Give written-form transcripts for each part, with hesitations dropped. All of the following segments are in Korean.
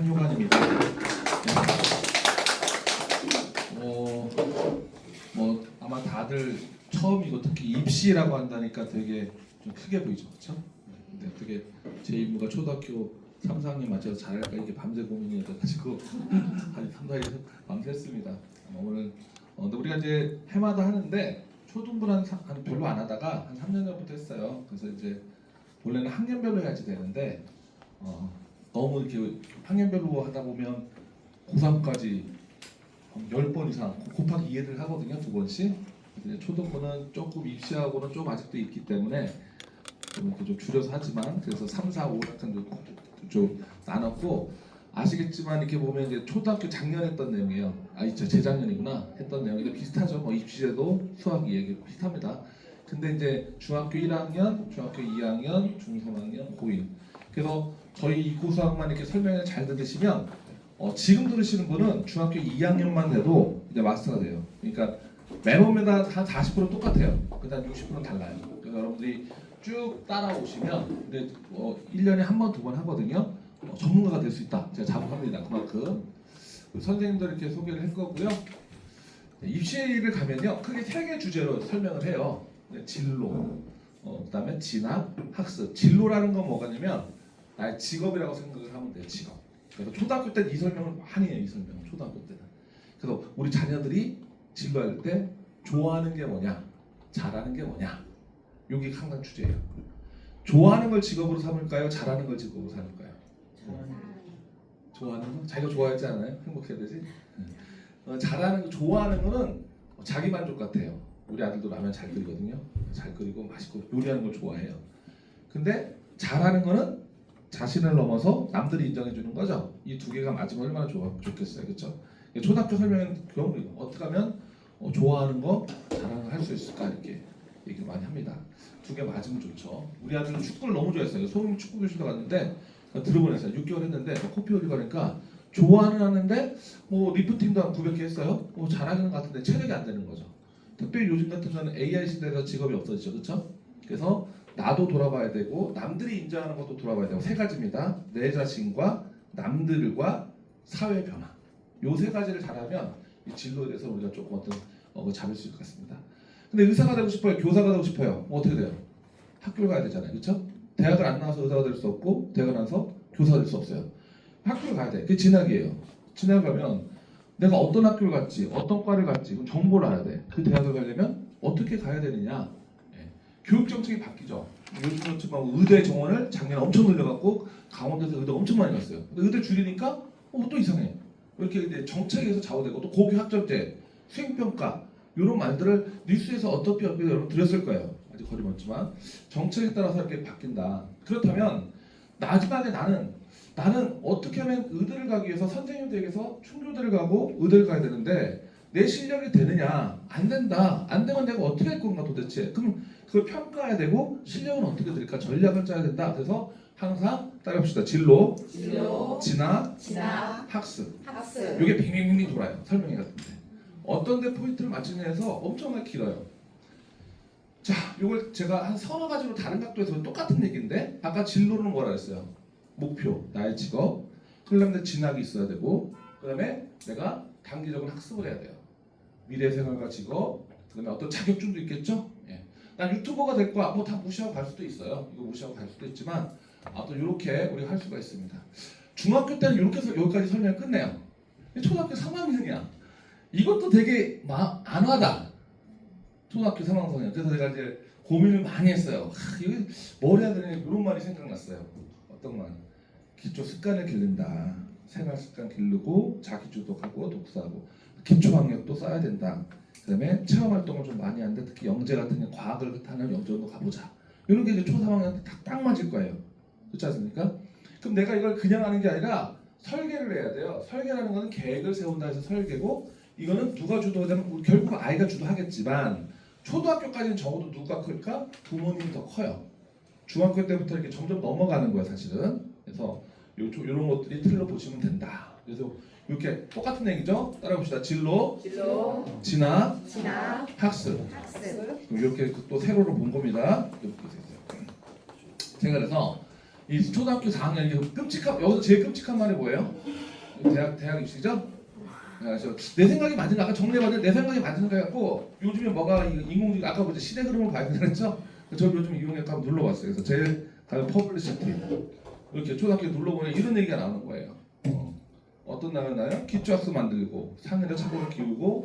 장효관입니다. 아마 다들 처음이고 특히 입시라고 한다니까 되게 좀 크게 보이죠, 그렇죠? 근데 되게 제 임무가 초등학교 3, 4학년 맞춰서 잘할까 이게 밤새 고민이 돼가지고 한 3, 4일에서 밤샜습니다. 오늘 근데 우리가 이제 해마다 하는데 초등부는 한 별로 안 하다가 한 3년 전부터 했어요. 그래서 이제 원래는 학년별로 해야지 되는데 너무 이렇게 학년별로 하다 보면 고3까지 10번 이상 곱하기 2를 하거든요. 2번씩. 그래서 초등부는 조금 입시하고는 좀 아직도 있기 때문에 좀 줄여서 하지만 그래서 3, 4, 5 같은 좀 나눴고 아시겠지만 이렇게 보면 이제 초등학교 작년 했던 내용이에요. 재작년이구나 했던 내용이 비슷하죠. 뭐 입시에도 수학 이야기 비슷합니다. 근데 이제 중학교 1학년, 중학교 2학년, 중3학년, 고1 그래서 저희 이 고수학만 이렇게 설명을 잘 들으시면 지금 들으시는 분은 중학교 2학년만 돼도 이제 마스터가 돼요. 그러니까 매번마다 한 40% 똑같아요. 그다음 60%는 달라요. 그래서 여러분들이 쭉 따라오시면 근데 1년에 한 번, 두 번 하거든요. 전문가가 될 수 있다. 제가 자부합니다. 그만큼 선생님들 이렇게 소개를 할 거고요. 입시를 가면요 크게 3개 주제로 설명을 해요. 진로, 그다음에 진학, 학습. 진로라는 건 뭐냐면 나의 직업이라고 생각을 하면 돼요. 직업. 그래서 초등학교 때는 이 설명을 많이 해요. 이 설명 초등학교 때는. 그래서 우리 자녀들이 진로할 때 좋아하는 게 뭐냐, 잘하는 게 뭐냐, 여기 항상 주제예요. 좋아하는 걸 직업으로 삼을까요? 잘하는 걸 직업으로 삼을까요? 좋아하는 거? 자기가 좋아하지 않아요? 행복해야 되지? 잘하는 거, 좋아하는 거는 자기 만족 같아요. 우리 아들도 라면 잘 끓이거든요. 잘 끓이고 맛있고 요리하는 걸 좋아해요. 근데 잘하는 거는 자신을 넘어서 남들이 인정해 주는 거죠. 이 두 개가 맞으면 얼마나 좋겠어요, 그렇죠? 초등학교 설명은 그런 어떻게 하면 좋아하는 거, 잘하는 거 할 수 있을까 이렇게 얘기를 많이 합니다. 두 개 맞으면 좋죠. 우리 아들은 축구를 너무 좋아했어요. 소금 축구 교실도 갔는데 들어보냈어요. 6개월 했는데 코피 흘리고 하니까 좋아는 하는데 리프팅도 한 900개 했어요. 잘하는 것 같은데 체력이 안 되는 거죠. 특별히 요즘 같은 경우는 AI 시대에서 직업이 없어지죠, 그렇죠? 그래서 나도 돌아봐야 되고 남들이 인정하는 것도 돌아봐야 되고 3가지입니다. 내 자신과 남들과 사회 변화. 요 3가지를 잘하면 이 진로에 대해서 우리가 조금 잡을 수 있을 것 같습니다. 근데 의사가 되고 싶어요? 교사가 되고 싶어요? 어떻게 돼요? 학교를 가야 되잖아요, 그렇죠? 대학을 안 나와서 의사가 될 수 없고 대학을 나와서 교사가 될 수 없어요. 학교를 가야 돼. 그게 진학이에요. 진학을 가면 내가 어떤 학교를 갔지, 어떤 과를 갔지, 그럼 정보를 알아야 돼. 그 대학을 가려면 어떻게 가야 되느냐. 교육 정책이 바뀌죠. 요즘은 의대 정원을 작년에 엄청 늘려갖고 강원도에서 의대 엄청 많이 갔어요. 근데 의대 줄이니까 또 이상해. 이렇게 이제 정책에서 좌우되고 또 고교 학점제, 수행평가 이런 말들을 뉴스에서 어떻게 여러분 들었을 거예요. 아직 거리 멀지만 정책에 따라서 이렇게 바뀐다. 그렇다면 마지막에 나는 어떻게 하면 의대를 가기 위해서 선생님 댁에서 충교대를 가고 의대를 가야 되는데 내 실력이 되느냐? 안 된다. 안 되면 내가 어떻게 할 건가 도대체? 그럼 그걸 평가해야 되고 실력은 어떻게 될까? 전략을 짜야 된다. 그래서 항상 따라합시다. 진로, 진학, 학습. 이게 빙빙빙 돌아요. 설명회 같은데. 어떤 데 포인트를 맞추느냐에서 엄청나게 길어요. 자, 이걸 제가 한 서너 가지로 다른 각도에서 똑같은 얘기인데 아까 진로는 뭐라 했어요? 목표, 나의 직업. 그러려면 진학이 있어야 되고 그다음에 내가 단기적으로 학습을 해야 돼요. 미래 생활과 직업, 그다음에 어떤 자격증도 있겠죠? 난 유튜버가 될 거야. 다 무시하고 갈 수도 있어요. 이거 무시하고 갈 수도 있지만 또 이렇게 우리가 할 수가 있습니다. 중학교 때는 이렇게 해서 여기까지 설명을 끝내요. 초등학교 3학년이야. 이것도 되게 안하다. 초등학교 3학년. 그래서 내가 이제 고민을 많이 했어요. 이거 뭘 해야 되냐 이런 말이 생각났어요. 어떤 말? 기초 습관을 기른다. 생활 습관 기르고 자기주도하고 독서하고 기초 학력도 쌓아야 된다. 그다음에 체험 활동을 좀 많이 하는데 특히 영재 같은 과학을 하는 영재원도 가보자. 이런 게 이제 초 3학년한테 딱 맞을 거예요. 그렇지 않습니까? 그럼 내가 이걸 그냥 하는 게 아니라 설계를 해야 돼요. 설계라는 거는 계획을 세운다 해서 설계고 이거는 누가 주도하냐면 결국 아이가 주도하겠지만 초등학교까지는 적어도 누가 클까? 부모님이 더 커요. 중학교 때부터 이렇게 점점 넘어가는 거예요, 사실은. 그래서 이런 것들이 틀로 보시면 된다. 그래서 이렇게 똑같은 얘기죠. 따라봅시다. 진로, 진학, 학습. 이렇게 또 세로로 본 겁니다. 이렇게 됐어요. 제가 그래서 이 초등학교 4학년 이게 끔찍한 여기서 제일 끔찍한 말이 뭐예요? 대학 입시죠? 그래서 내 생각이 맞은가 아까 정리해봤는데 내 생각이 맞은가 갖고 요즘에 뭐가 인공지능 아까 보자 시대 흐름을 봐야 되잖아요. 저 요즘 이용해서 한번 눌러봤어요. 그래서 제일 가장 퍼블리시티 이렇게 초등학교 눌러보면 이런 얘기가 나오는 거예요. 어떤 나라나요? 기초학습 만들고 상해를 착오를 키우고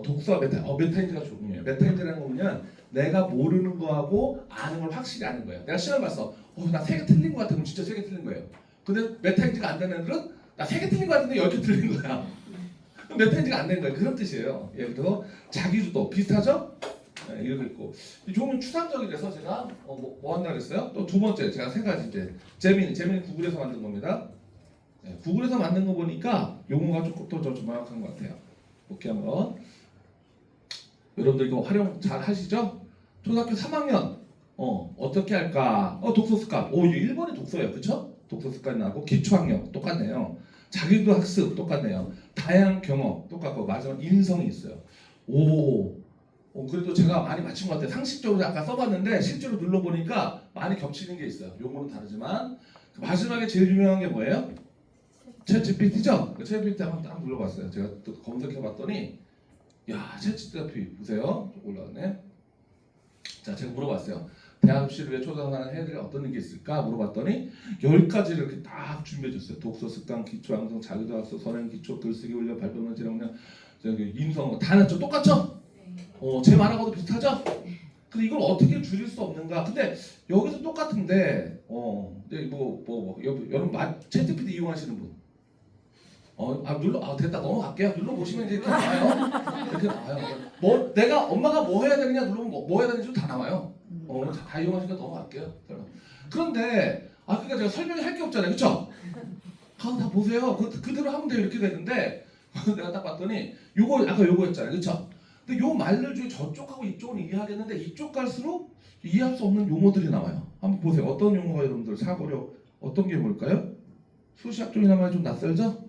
독서와 메타인지가 중요해요. 메타인지라는 거 보면 내가 모르는 거하고 아는 걸 확실히 아는 거예요. 내가 시험 봤어. 나 3개 틀린 거 같아. 그럼 진짜 3개 틀린 거예요. 근데 메타인지가 안 되는 애들은 나 3개 틀린 거 같은데 10개 틀린 거야. 그럼 메타인지가 안 되는 거예요. 그런 뜻이에요. 예, 그래서 자기주도 비슷하죠? 네, 이러고 있고 조금 추상적이라서 제가 뭐 한다 그랬어요? 또 두 번째 제가 세 가지 이제 재미는 구글에서 만든 겁니다. 네, 구글에서 만든 거 보니까 용어가 조금 더 좀 정확한 것 같아요. 오케이 한번 여러분들 이거 활용 잘 하시죠? 초등학교 3학년 어떻게 할까? 독서 습관. 이게 1번이 독서예요. 그쵸? 독서 습관이 나고 기초학력 똑같네요. 자기도 학습 똑같네요. 다양한 경험 똑같고 마지막 인성이 있어요. 그래도 제가 많이 맞춘 것 같아요. 상식적으로 아까 써봤는데 실제로 눌러보니까 많이 겹치는 게 있어요. 용어는 다르지만 마지막에 제일 유명한 게 뭐예요? 챗GPT죠? 챗GPT 한번 딱 눌러봤어요. 제가 또 검색해봤더니 야 챗GPT 보세요. 올라왔네. 자 제가 물어봤어요. 대학 입시를 위해 초등학생 해야 될 어떤 게 있을까 물어봤더니 10가지를 이렇게 딱 준비해줬어요. 독서 습관, 기초 항성, 자기도 학습, 선행 기초, 글쓰기 훈련, 발표문 지령량, 인성 다 났죠? 똑같죠? 제 말하고도 비슷하죠? 근데 이걸 어떻게 줄일 수 없는가? 근데 여기서 똑같은데, 여러분 챗GPT 이용하시는 분, 됐다 넘어갈게요. 눌러보시면 이제 이렇게 나와요. 이렇게 나와요. 내가 엄마가 뭐 해야 되느냐 누르면 뭐 해야 되는지 다 나와요. 다 이용하시니까 넘어갈게요. 그런데 그러니까 제가 설명할 게 없잖아요, 그렇죠? 다 보세요. 그대로 하면 돼요. 이렇게 되는데 내가 딱 봤더니 아까 요거였잖아요, 그렇죠? 근데 요 말들 중에 저쪽하고 이쪽은 이해하겠는데 이쪽 갈수록 이해할 수 없는 용어들이 나와요. 한번 보세요. 어떤 용어가 여러분들 사고력 어떤 게 뭘까요? 수시학 쪽이나마 좀 낯설죠?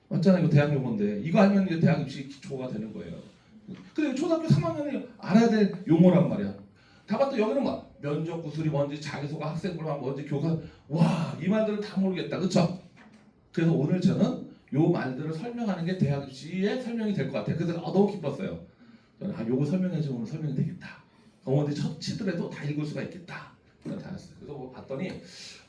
맞잖아요. 이거 대학 용어인데 이거 알면 이제 대학 입시 기초가 되는 거예요. 근데 초등학교 3학년이 알아야 될 용어란 말이야. 다 봤더니 여기는 막 면접 구술이 뭔지 자기소개 학생부가 뭔지 교과 이 말들은 다 모르겠다. 그렇죠? 그래서 오늘 저는 요 말들을 설명하는 게 대학 입시의 설명이 될 것 같아요. 그래서 너무 기뻤어요. 저는 요거 설명해주면 설명이 되겠다. 어머니 첫 치더라도 다 읽을 수가 있겠다. 그래서 봤더니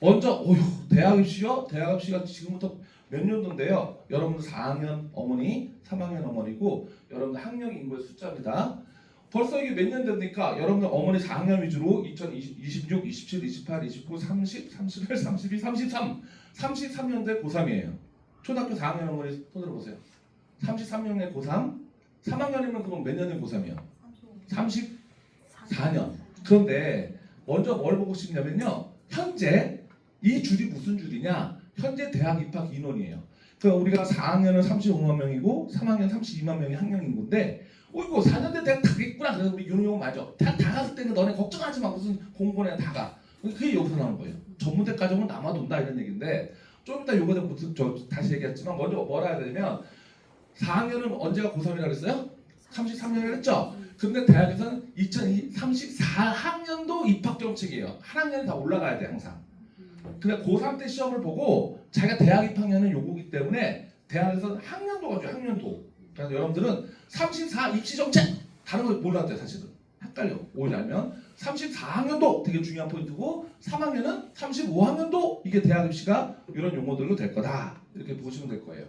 먼저 대학 입시요? 대학 입시가 지금부터 몇 년도인데요. 여러분들 4학년 어머니, 3학년 어머니고 여러분들 학령 인구의 숫자입니다. 벌써 이게 몇 년 됩니까? 여러분들 어머니 4학년 위주로 2026, 27, 28, 29, 30, 31, 32, 33 33년대 고3이에요. 초등학교 4학년 어머니 손들어 보세요. 33년에 고3 3학년이면 그럼 몇 년에 고3이요? 34년. 그런데 먼저 뭘 보고 싶냐면요. 현재 이 줄이 무슨 줄이냐? 현재 대학 입학 인원이에요. 그러니까 우리가 4학년은 35만 명이고 3학년 32만 명이 학령 인구인데 이거 4년대 대학 다 있구나. 그래서 우리 윤용 맞아. 대학 다 갔을 때는 너네 걱정하지 마. 무슨 공부는 다 가. 그게 여기서 나온 거예요. 전문대까지 오면 남아돈다 이런 얘기인데 좀 이따 요거에 다시 얘기했지만 먼저 뭐라 해야 되냐면 4학년은 언제가 고3이라고 그랬어요? 33년을 했죠? 근데 대학에서는 2034학년도 입학 정책이에요. 한 학년이 다 올라가야 돼 항상. 근데 고3 때 시험을 보고 자기가 대학 입학년은 요거기 때문에 대학에서는 학년도가 죠 학년도. 그래서 여러분들은 34 입시 정책 다른 걸 몰랐대요 사실은. 헷갈려. 오히려 알면 34학년도 되게 중요한 포인트고 3학년은 35학년도 이게 대학 입시가 이런 용어들로 될 거다. 이렇게 보시면 될 거예요.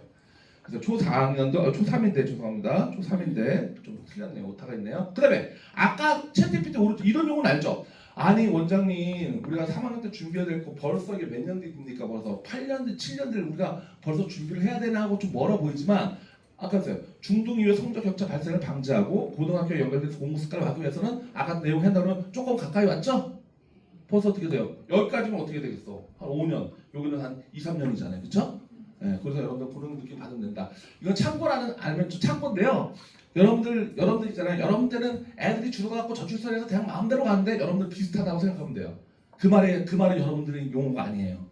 그래서 초4학년도 초3인데 죄송합니다. 초3인데 좀 틀렸네요. 오타가 있네요. 그 다음에 아까 챗GPT 오른쪽 이런 용어는 알죠? 아니 원장님 우리가 3학년 때 준비해야 될 거 벌써 이게 몇 년 뒤입니까? 벌써 8년 뒤 7년 뒤를 우리가 벌써 준비를 해야 되나 하고 좀 멀어 보이지만 아까 보세요. 중등 이후 성적 격차 발생을 방지하고 고등학교 연결돼서 공부 습관을 하기 위해서는 아까 내용 한다면 조금 가까이 왔죠? 벌써 어떻게 돼요? 여기까지면 어떻게 되겠어? 한 5년 여기는 한 2, 3년이잖아요. 그렇죠? 네, 그래서 여러분들 그런 느낌 받으면 된다. 이건 참고라는 알면 참고인데요. 여러분들 있잖아요. 여러분들은 애들이 줄어갖고 저출산해서 대학 마음대로 가는데 여러분들 비슷하다고 생각하면 돼요. 그 말은 여러분들의 용어가 아니에요.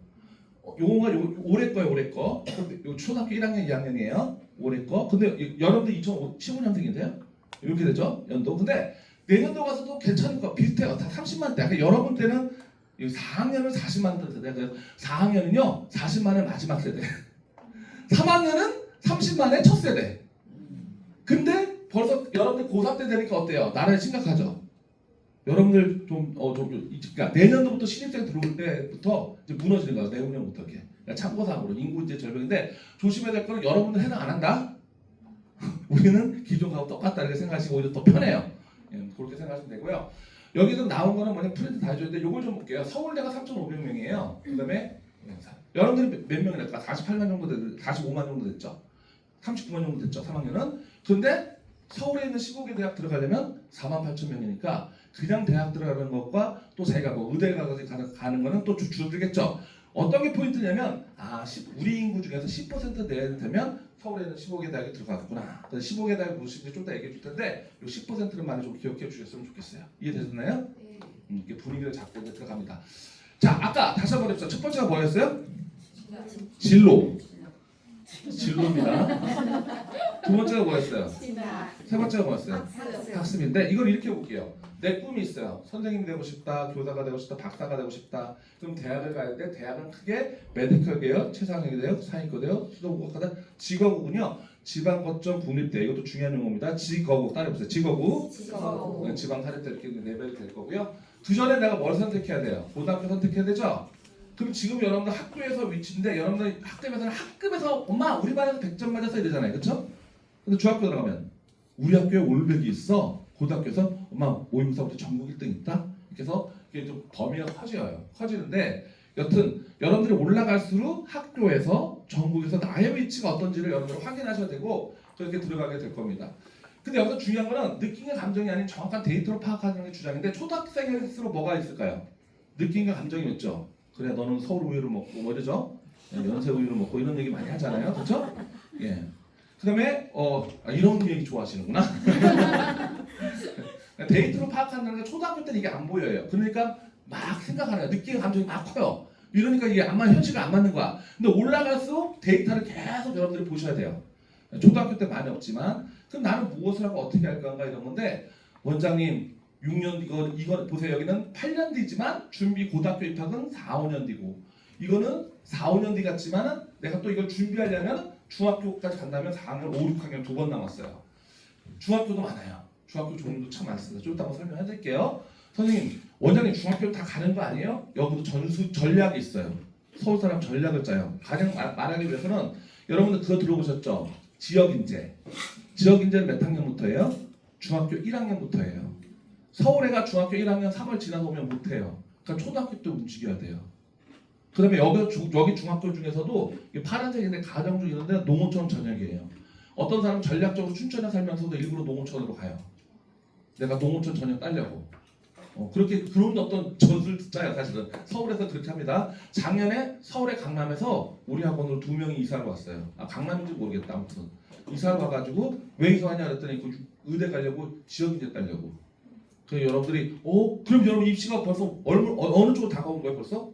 용어가 올해 거예요, 올해 거. 요 초등학교 1학년, 2학년이에요. 올해 거. 근데 여러분들 2015년생인데요. 이렇게 되죠, 연도. 근데 내년도 가서도 괜찮은 거 비슷해요. 다 30만 대. 그러니까 여러분 때는 4학년은 40만 세대. 그래서 4학년은요 40만의 마지막 세대. 3학년은 30만의 첫 세대. 근데 벌써 여러분들 고3 때 되니까 어때요? 나라에 심각하죠. 여러분들 그러니까 내년도부터 신입생 들어올 때부터 이제 무너지는 거예요. 내후년부터 이렇게. 그러니까 참고사항으로 인구 이제 절벽인데 조심해야 될 거는 여러분들 해당 안 한다. 우리는 기존하고 똑같다 이렇게 생각하시고 오히려 더 편해요. 그렇게 생각하시면 되고요. 여기서 나온 거는 뭐냐 프린트 다 해줘야 돼. 요걸 좀 볼게요. 서울대가 3,500명이에요. 그다음에 여러분들이 몇 명이 될까? 48만 정도 45만 정도 됐죠. 39만 정도 됐죠. 3학년은. 근데 서울에 있는 15개 대학 들어가려면 4만 8천 명이니까 그냥 대학 들어가는 것과 또 자기가 뭐 의대 가는 거는 또 줄어들겠죠. 어떤 게 포인트냐면 우리 인구 중에서 10% 내야 되면 서울에 있는 15개 대학에 들어갔구나. 15개 대학 무엇인지 좀 더 얘기해 줄 텐데 이 10%는 많이 좀 기억해 주셨으면 좋겠어요. 이해되셨나요? 네. 이렇게 분위기를 잡고 이제 들어갑니다. 자, 아까 다시 한번 해봅시다. 첫 번째가 뭐였어요? 진로. 진로입니다. 두 번째가 뭐였어요? 세 번째가 뭐였어요? 학습인데 이걸 이렇게 볼게요. 내 꿈이 있어요. 선생님이 되고 싶다, 교사가 되고 싶다, 박사가 되고 싶다. 그럼 대학을 가야 돼. 대학은 크게 메디컬 계열, 최상위 대학, 상위권 대학, 수도국어과다. 직어국은요. 지방 거점 국립대. 이것도 중요한 용어입니다. 직어국 따라해보세요. 직어국. 지방 사립대 이렇게 레벨이 될 거고요. 그 전에 내가 뭘 선택해야 돼요? 고등학교 선택해야 되죠? 그럼 지금 여러분들 학교에서 위치인데 여러분들 학급에서는 학급에서 엄마 우리 반에서 100점 맞았어 이러잖아요. 그렇죠? 근데 중학교 들어가면 우리 학교에 올백이 있어. 고등학교에서 엄마 모의고사부터 전국 1등 있다. 이렇게 해서 이게 좀 범위가 커지는데 여튼 여러분들이 올라갈수록 학교에서 전국에서 나의 위치가 어떤지를 여러분들 확인하셔야 되고 그렇게 들어가게 될 겁니다. 근데 여기서 중요한 거는 느낌과 감정이 아닌 정확한 데이터로 파악하는 게 주장인데 초등학생일수록 뭐가 있을까요? 느낌과 감정이 있죠. 그래 너는 서울 우유를 먹고 뭐 이러죠? 연세 우유를 먹고 이런 얘기 많이 하잖아요. 그렇죠? 예. 그다음에 이런 얘기 좋아하시는구나. 데이터로 파악한다는 게 초등학교 때는 이게 안 보여요. 그러니까 막 생각하는 거야. 느낌과 감정이 막 커요. 이러니까 이게 현실과 안 맞는 거야. 근데 올라갈수록 데이터를 계속 여러분들이 보셔야 돼요. 초등학교 때 많이 없지만 그럼 나는 무엇을 하고 어떻게 할 건가 이런 건데 원장님 6년 이거 보세요. 여기는 8년 뒤지만 준비 고등학교 입학은 4, 5년 뒤고 이거는 4, 5년 뒤 같지만은 내가 또 이걸 준비하려면 중학교까지 간다면 4학년, 5, 6학년 2번 남았어요. 중학교도 많아요. 중학교 종류도 참 많습니다. 좀 이따 한번 설명해 드릴게요. 선생님, 원장님 중학교 다 가는 거 아니에요? 여기도 전략이 있어요. 서울 사람 전략을 짜요. 가령 말하기 위해서는 여러분들 그거 들어보셨죠? 지역인재. 지역인재는 몇 학년부터예요? 중학교 1학년부터예요. 서울에가 중학교 1학년 3월 지나서 오면 못해요. 그러니까 초등학교 때 움직여야 돼요. 그 다음에 여기 중학교 중에서도 파란색인데 가정중 이런 데는 농어촌 전역이에요. 어떤 사람은 전략적으로 춘천에 살면서도 일부러 농어촌으로 가요. 내가 농어촌 전역 따려고. 그렇게 그런 어떤 젖을 짜요. 사실은 서울에서 그렇게 합니다. 작년에 서울의 강남에서 우리 학원으로 2명이 이사를 왔어요. 강남인지 모르겠다. 아무튼 이사를 와가지고 왜 이사하냐 그랬더니 그 의대 가려고 지역인재 따려고. 그래서 여러분들이 그럼 여러분 입시가 벌써 어느 쪽으로 다가온 거예요 벌써?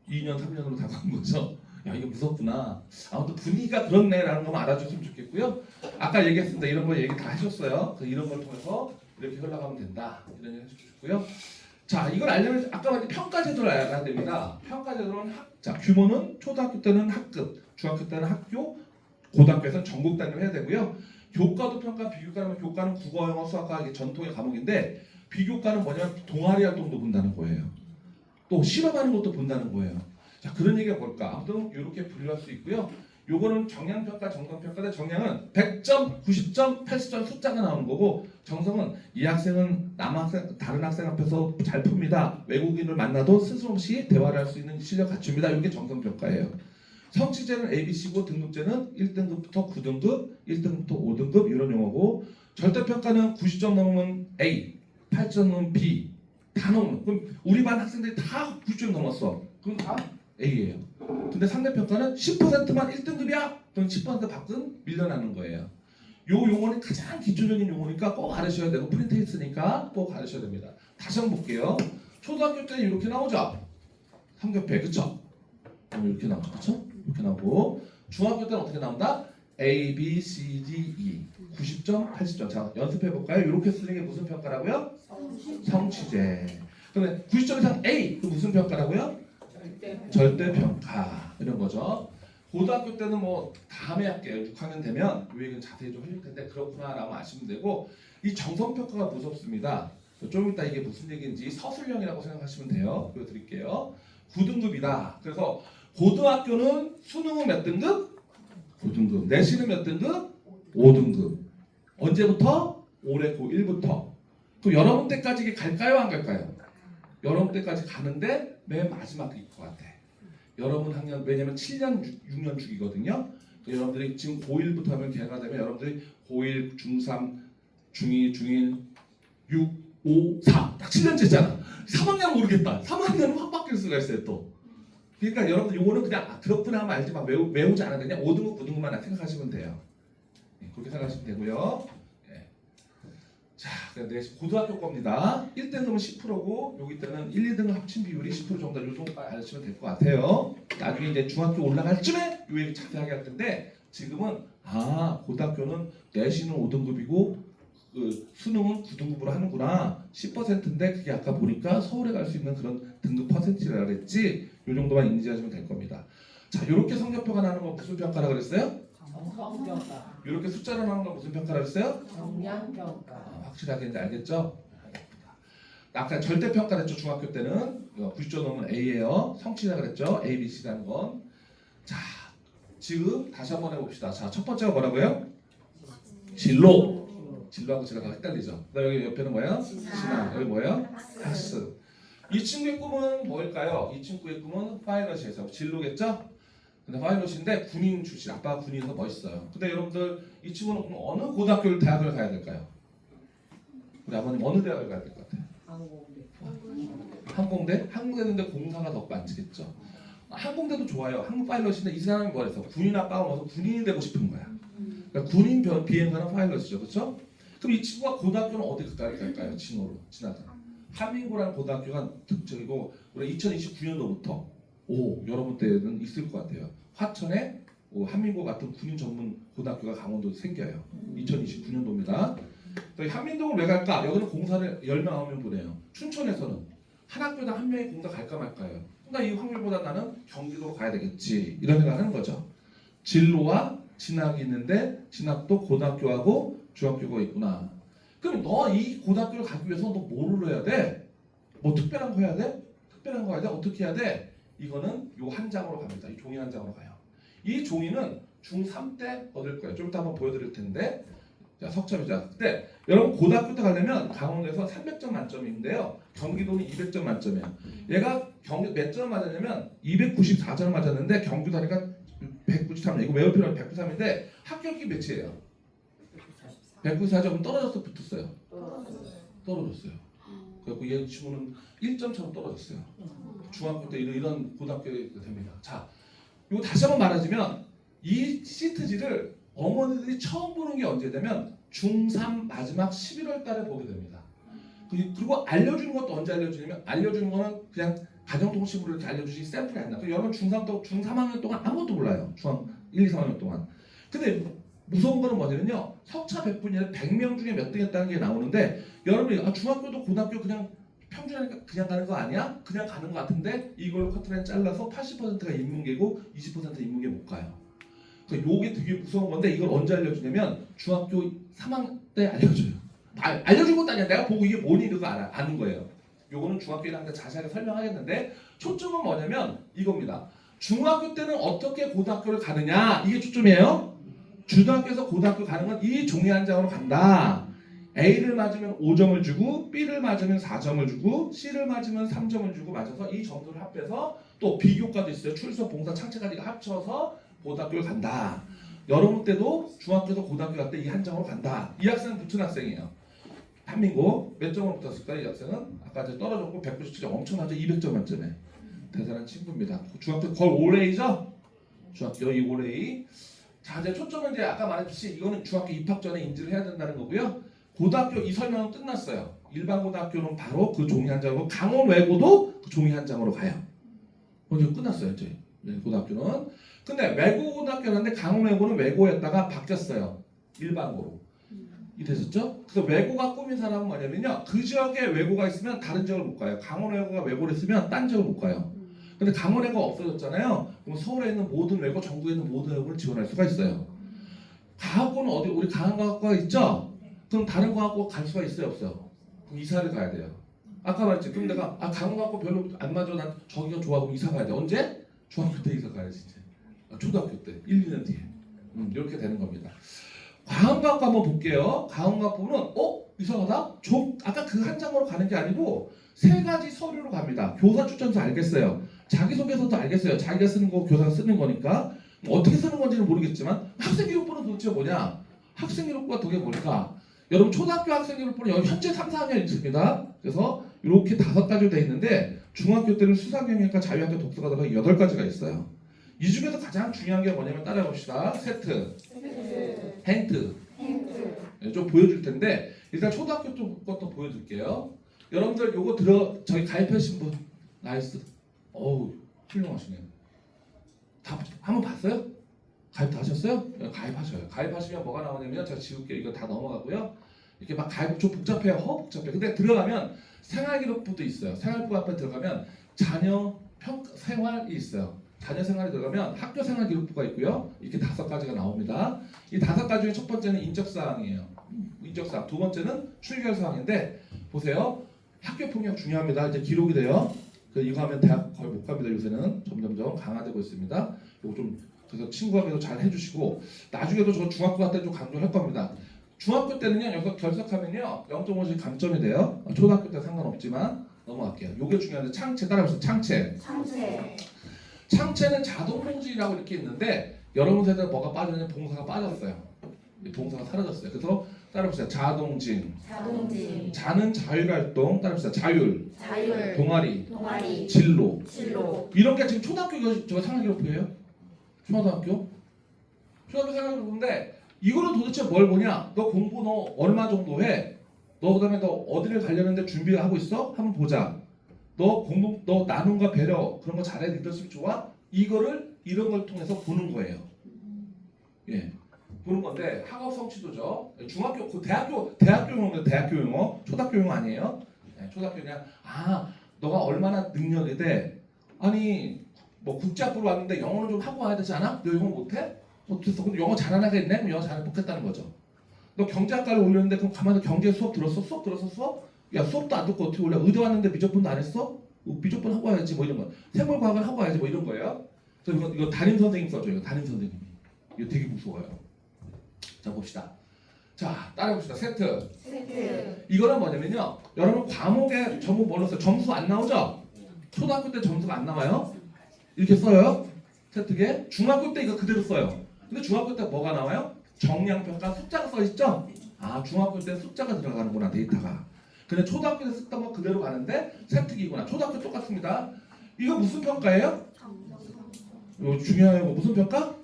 2년 3년으로 다가온 거죠. 야 이게 무섭구나. 아무튼 분위기가 그렇네라는 것만 알아주시면 좋겠고요. 아까 얘기했습니다. 이런 거 얘기 다 하셨어요. 그래서 이런 걸 통해서 이렇게 흘러가면 된다. 이런 얘기 해주셨고요. 자 이걸 알려면 아까 말한 평가제도를 알아야 됩니다. 평가제도는 규모는 초등학교 때는 학급, 중학교 때는 학교, 고등학교에서는 전국 단위로 해야 되고요. 교과도 평가, 비교과는 교과는 국어, 영어, 수학과 이게 전통의 과목인데 비교과는 뭐냐면 동아리 활동도 본다는 거예요. 또 실험하는 것도 본다는 거예요. 자 그런 얘기가 뭘까? 아무튼 이렇게 분류할 수 있고요. 요거는 정량평가, 정성평가인데 정량은 100점, 90점, 80점 숫자가 나오는 거고 정성은 이 학생은 다른 학생 앞에서 잘 풉니다. 외국인을 만나도 스스럼 없이 대화를 할 수 있는 실력 갖춥니다. 이게 정성평가예요. 성취제는 ABC고 등급제는 1등급부터 9등급, 1등급부터 5등급 이런 용어고 절대평가는 90점 넘으면 A, 8점 넘으면 B 다 넘으면 그럼 우리 반 학생들이 다 90점 넘었어. 그럼 다 A예요. 근데 상대평가는 10%만 1등급이야? 그럼 10% 밖은 밀려나는 거예요. 요 용어는 가장 기초적인 용어니까 꼭 알으셔야 되고 프린트 있으니까 꼭 알으셔야 됩니다. 다시 한번 볼게요. 초등학교 때는 이렇게 나오죠? 삼겹회 그쵸? 이렇게 나오죠 그쵸? 이렇게 나오고 중학교 때는 어떻게 나온다? A, B, C, D, E 90점, 80점 자 연습해 볼까요? 이렇게 쓰는 게 무슨 평가라고요? 성취제 그러면 90점 이상 A 그 무슨 평가라고요? 절대평가 이런 거죠. 고등학교 때는 뭐 다음에 할게요. 6학년 되면 이 얘기는 자세히 좀 해줄 텐데 그렇구나라고 아시면 되고 이 정성평가가 무섭습니다. 좀 이따 이게 무슨 얘기인지 서술형이라고 생각하시면 돼요. 보여드릴게요. 9등급이다. 그래서 고등학교는 수능은 몇 등급? 9등급. 내신은 몇 등급? 5등급. 언제부터? 올해 고1부터. 그럼 여러분 때까지 이게 갈까요? 안 갈까요? 여러분 때까지 가는데 맨 마지막일 것 같아. 여러분 학년 왜냐면 7년 6년 주기거든요. 여러분들이 지금 고1부터 하면 개가 되면 여러분들이 고1, 중3, 중2, 중1, 6, 5, 4 딱 7년째잖아. 3학년 모르겠다. 3학년은 확 바뀔 수가 있어요 또. 그러니까 여러분들 요거는 그냥 그렇구나 하면 알지만 외우지 않아도 그냥 5등급, 9등급만 생각하시면 돼요. 그렇게 생각하시면 되고요. 자, 고등학교 겁니다. 1등급은 10%고 여기 때는 1, 2등급 합친 비율이 10% 정도 요 정도까지 알으시면 될 것 같아요. 나중에 이제 중학교 올라갈 쯤에 요 얘기 자세하게 할 텐데 지금은 고등학교는 내신은 5등급이고 그 수능은 9등급으로 하는구나. 10%인데 그게 아까 보니까 서울에 갈 수 있는 그런 등급 퍼센티지라 그랬지. 요 정도만 인지하시면 될 겁니다. 자, 요렇게 성적표가 나는 건 무슨 평가라 그랬어요? 정성평가. 이렇게 숫자로 나오는 건 무슨 평가라 그랬어요? 정량평가. 확실하게 이제 알겠죠? 아까 절대평가 했죠. 중학교 때는 90점 넘으면 A예요. 성취라 그랬죠. A, B, C라는 건. 자, 지금 다시 한번 해봅시다. 자, 첫 번째가 뭐라고요? 진로. 진로하고 제가 더 헷갈리죠. 그다음 여기 옆에는 뭐예요? 진학. 여기 뭐예요? 학습. 이 친구의 꿈은 뭘까요? 이 친구의 꿈은 파이럿이에요. 진로겠죠? 근데 파이럿인데 군인 출신. 아빠가 군인에서 멋있어요. 근데 여러분들 이 친구는 어느 고등학교를 대학을 가야 될까요? 우리 아버님 어느 대학을 가야 될 것 같아요? 항공대? 항공대인데 공사가 더 많겠죠. 항공대도 좋아요. 항공 파일럿인데 이 사람이 뭐랬어? 군인 아빠가 와서 군인이 되고 싶은 거야. 그러니까 군인 비행사는 파일럿이죠. 그렇죠? 그럼 이 친구가 고등학교는 어디 갈까요? 진로로. 진학은. 한민고라는 고등학교가 특징이고 우리 2029년도부터 여러분 때는 있을 것 같아요. 화천에 한민고 같은 군인 전문 고등학교가 강원도에 생겨요. 2029년도입니다. 한민동을 왜 갈까? 여기는 공사를 10명 하면 보내요. 춘천에서는 한 학교당 한 명이 공사 갈까 말까요? 그러니까 이 확률보다 나는 경기도로 가야 되겠지 이런 생각을 하는 거죠. 진로와 진학이 있는데 진학도 고등학교하고 중학교가 있구나. 그럼 너 이 고등학교를 가기 위해서 너 뭐를 해야 돼? 뭐 특별한 거 해야 돼? 특별한 거 해야 돼? 어떻게 해야 돼? 이거는 요 한 장으로 갑니다. 이 종이 한 장으로 가요. 이 종이는 중3 때 얻을 거예요. 좀 이따 한번 보여드릴 텐데 자, 석점이자. 근데 여러분 고등학교 때 가려면 강원도에서 300점 만점인데요. 경기도는 200점 만점이에요. 얘가 몇 점 맞았냐면 294점 맞았는데 경기도 하니까 193. 이거 외울 필요는 193인데 합격이 몇이에요? 194점 떨어져서 붙었어요. 떨어졌어요. 그래서 얘 친구는 1점처럼 떨어졌어요. 중학교 때 이런 고등학교에 됩니다. 자, 이거 다시 한번 말하자면 이 시트지를 어머니들이 처음 보는 게 언제 되면 중3 마지막 11월 달에 보게 됩니다. 그리고 알려주는 것도 언제 알려주냐면 알려주는 거는 그냥 가정통신으로 이렇게 알려주시 샘플이 안 나요. 여러분 중3학년 동안 아무것도 몰라요. 중학 1, 2, 3학년 동안. 근데 무서운 거는 뭐냐면요. 석차 100분이 100명 중에 몇 등 했다는 게 나오는데 여러분이 중학교도 고등학교 그냥 평균하니까 그냥 가는 거 아니야? 그냥 가는 거 같은데 이걸 커트라인 잘라서 80%가 인문계고 20% 인문계 못 가요. 요게 되게 무서운 건데 이걸 언제 알려주냐면 중학교 3학년 때 알려줘요. 알려준 것도 아니야. 내가 보고 이게 뭐니 이거 아는 거예요. 요거는 중학교 1학년 때 자세하게 설명하겠는데 초점은 뭐냐면 이겁니다. 중학교 때는 어떻게 고등학교를 가느냐 이게 초점이에요. 중학교에서 고등학교 가는 건 이 종이 한 장으로 간다. A를 맞으면 5점을 주고 B를 맞으면 4점을 주고 C를 맞으면 3점을 주고 맞아서 이 점수를 합해서 또 비교과도 있어요. 출석, 봉사, 창체까지 합쳐서 고등학교를 간다. 여러분 때도 중학교에서 고등학교 갈 때 이 한 장으로 간다. 이 학생은 붙은 학생이에요. 한민고 몇 점으로 붙었을까요? 이 학생은 아까 떨어졌고 197점 엄청나죠. 200점 만점에 대단한 친구입니다. 중학교 거의 올해이죠? 중학교 이 올해이. 자 이제 초점은 이제 아까 말했듯이 이거는 중학교 입학 전에 인지를 해야 된다는 거고요. 고등학교 이 설명은 끝났어요. 일반 고등학교는 바로 그 종이 한 장으로 강원 외고도 그 종이 한 장으로 가요. 이제 끝났어요. 이제 고등학교는. 근데 외고 고등학교였는데 강원 외고는 외고였다가 바뀌었어요. 일반고로. 이 되셨죠? 그래서 외고가 꾸민 사람은 뭐냐면요. 그 지역에 외고가 있으면 다른 지역을 못 가요. 강원 외고가 외고를 있으면 딴 지역을 못 가요. 근데 강원 외고가 없어졌잖아요. 그럼 서울에 있는 모든 외고, 전국에 있는 모든 외고를 지원할 수가 있어요. 과학고는 어디 우리 강한과학고가 있죠? 그럼 다른 과학고 갈 수가 있어요, 없어요? 그럼 이사를 가야 돼요. 아까 말했지. 그럼 내가 강한과학고 별로 안 맞아. 난 저기가 좋아. 그럼 이사 가야 돼. 언제? 중학교 때 이사 가야지 이제. 초등학교 때 1, 2년 뒤에. 이렇게 되는 겁니다. 과학과학고 한번 볼게요. 과학과학고는 이사 가다? 아까 그 한 장으로 가는 게 아니고 세 가지 서류로 갑니다. 교사 추천서 알겠어요. 자기소개서도 알겠어요. 자기가 쓰는 거 교사가 쓰는 거니까 어떻게 쓰는 건지는 모르겠지만 학생기록부는 도대체 뭐냐? 학생기록부가 도대체 뭘까? 여러분 초등학교 학생기록부는 여기 현재 3, 4학년 있습니다. 그래서 이렇게 5가지로 되어 있는데 중학교 때는 수사경영과 자유학교 독서가 들어가 8가지가 있어요. 이 중에서 가장 중요한 게 뭐냐면 따라해봅시다. 세트, 힌트. 좀 보여줄 텐데 일단 초등학교 쪽 것도 보여줄게요. 여러분들 요거 저희 가입하신 분 나이스. 어우 훌륭하시네요. 다 한번 봤어요? 가입 다 하셨어요? 가입하셔요. 가입하시면 뭐가 나오냐면 제가 지울게요. 이거 다 넘어가고요. 이렇게 막 가입 좀 복잡해요. 복잡해. 근데 들어가면 생활기록부도 있어요. 생활부 앞에 들어가면 자녀 생활이 있어요. 자녀 생활에 들어가면 학교 생활 기록부가 있고요. 이렇게 5가지가 나옵니다. 이 5가지 중에 첫 번째는 인적사항이에요. 인적사항. 두 번째는 출결사항인데 보세요. 학교 폭력 중요합니다. 이제 기록이 돼요. 이거 하면 대학 거의 못 갑니다. 요새는 점점점 강화되고 있습니다. 이거 좀 그래서 친구에게도 잘 해주시고 나중에도 저 중학교 갈 때 좀 강조할 겁니다. 중학교 때는요. 여기서 결석하면요 0.5씩 감점이 돼요. 초등학교 때 상관없지만 넘어갈게요. 요게 중요한데 창체 따라해보세요. 창체는 자동봉진이라고 이렇게 있는데 여러분 세대 뭐가 빠졌냐면 동사가 빠졌어요. 동사가 사라졌어요. 그래서 따라해보세요. 자동진. 자는 자율활동. 따라해보세요. 자율. 동아리. 진로. 이런 게 지금 초등학교 저거 생활기록부예요. 초등학교 생활기록부인데 이거는 도대체 뭘 보냐? 너 공부 너 얼마 정도 해? 너 그다음에 너 어디를 가려는데 준비하고 있어? 한번 보자. 너 나눔과 배려 그런 거 잘해 리더십 좋아? 이런 걸 통해서 보는 거예요. 예, 보는 건데 학업 성취도죠. 중학교, 대학교 용어, 초등학교 용어 아니에요. 예, 초등학교 그냥 너가 얼마나 능력이 돼? 아니 뭐 국제학부로 왔는데 영어는 좀 하고 와야 되지 않아? 너 영어 못해? 못했어. 근데 영어 잘하는 애가 있네? 그럼 영어 잘 못했다는 거죠. 너 경제학과를 올렸는데 그럼 가만히 경제 수업 들었어? 야 수업도 안 듣고 어떻게 올려? 의대 왔는데 미적분도 안 했어? 미적분 하고 와야지 뭐 이런 거. 생물과학을 하고 와야지 뭐 이런 거예요. 그래서 이거 담임 선생님 써줘요. 담임 선생님이. 이거 되게 무서워요. 자 봅시다. 자 따라해봅시다. 세트. 이거는 뭐냐면요. 여러분 과목에 전부 뭘로 써요? 점수 안 나오죠? 초등학교 때 점수가 안 나와요? 이렇게 써요. 세트게. 중학교 때 이거 그대로 써요. 근데 중학교 때 뭐가 나와요? 정량평가 숫자가 써있죠? 중학교 때 숫자가 들어가는구나 데이터가. 근데 초등학교 때 썼던 거 그대로 가는데 세특이구나. 초등학교 똑같습니다. 이거 무슨 평가예요? 이거 중요해요. 무슨 평가?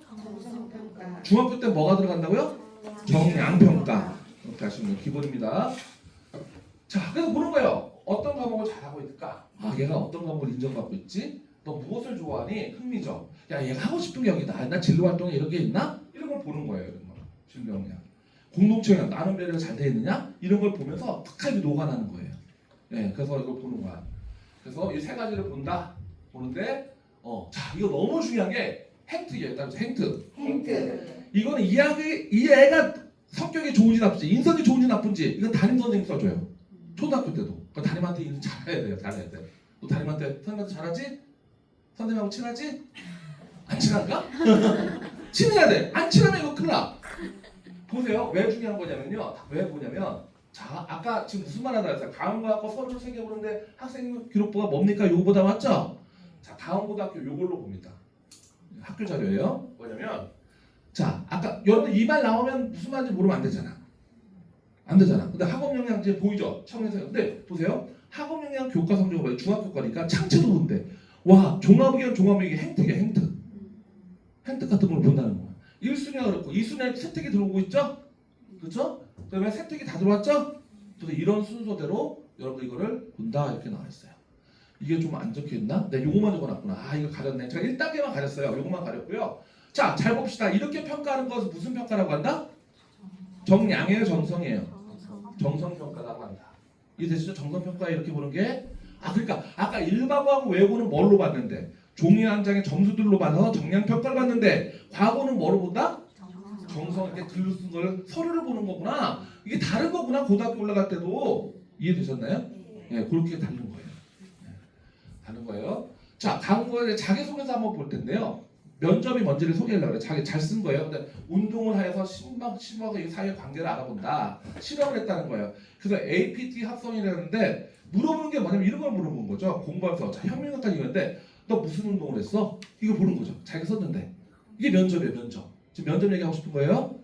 중학교 때 뭐가 들어간다고요? 정량평가. 이렇게 하시면 기본입니다. 자, 그래서 보는 거예요. 어떤 과목을 잘하고 있을까? 얘가 어떤 과목을 인정받고 있지? 너 무엇을 좋아하니? 흥미적. 야, 얘가 하고 싶은 게 여기다. 나 진로 활동에 이런 게 있나? 이런 걸 보는 거예요. 이런 거. 진로역량. 공동체가 나눔 배려가 잘 되어 있느냐? 이런 걸 보면서 특하게 녹아나는 거예요. 네, 그래서 이걸 보는 거야. 그래서 이 3가지를 본다. 보는데, 자, 이거 너무 중요한 게 행트예요. 따라서 행트. 이거는 이 애가 성격이 좋은지 나쁜지, 인성이 좋은지 나쁜지, 이건 담임 선생님 써줘요. 초등학교 때도. 그러니까 담임한테 인성 잘해야 돼요. 잘해야 돼. 너 담임한테 선생님한테 잘하지? 선생님하고 친하지? 안 친한가? 친해야 돼. 안 친하면 이거 큰일 나. 보세요. 왜 중요한 거냐면요. 왜 보냐면 자 아까 지금 무슨 말 하다 했어요. 가은고등학교 서류를 새겨보는데 학생 기록부가 뭡니까? 요거보다 맞죠? 자 가은고등학교 요걸로 봅니다. 학교 자료예요. 뭐냐면 자 아까 여러분 이 말 나오면 무슨 말인지 모르면 안 되잖아. 안 되잖아. 근데 학업영양제 보이죠? 청에서. 근데 보세요. 학업영양 교과 성적을 봐요. 중학교 거니까 창체도 본대. 와 종합의견 행특이야 행특. 행특 같은 걸 본다는 거야. 1순위가 그렇고 2순위에 세특이 들어오고 있죠? 그렇죠? 그다음에 세특이 다 들어왔죠? 그래서 이런 순서대로 여러분 이거를 본다 이렇게 나와있어요. 이게 좀 안 적혀있나? 네, 요거만 적어놨구나. 이거 가렸네. 제가 1단계만 가렸어요. 요거만 가렸고요. 자, 잘 봅시다. 이렇게 평가하는 것은 무슨 평가라고 한다? 정량이에요, 정성이에요? 정성평가라고 한다. 이해되시죠? 정성평가 이렇게 보는 게 그러니까 아까 일반과학 외고는 뭘로 봤는데 종이 한 장의 점수들로 봐서 정량평가를 봤는데 과거는 뭐로 본다? 정성 이렇게 글로 쓴 걸 서류를 보는 거구나. 이게 다른 거구나. 고등학교 올라갈 때도 이해되셨나요? 예, 그렇게 다른 거예요. 다른 거예요. 자, 다음 거에 자기소개서 한번 볼 텐데요. 면접이 뭔지를 소개하려고 그래요. 자기 잘 쓴 거예요. 근데 운동을 해서 심박과 이 사이의 관계를 알아본다. 실험을 했다는 거예요. 그래서 APT 합성이라는데 물어보는 게 뭐냐면 이런 걸 물어본 거죠. 공부하면서 자, 혁명학까지 이건데 너 무슨 운동을 했어? 이거 보는 거죠. 자기가 썼는데 이게 면접이에요. 면접. 지금 면접 얘기하고 싶은 거예요?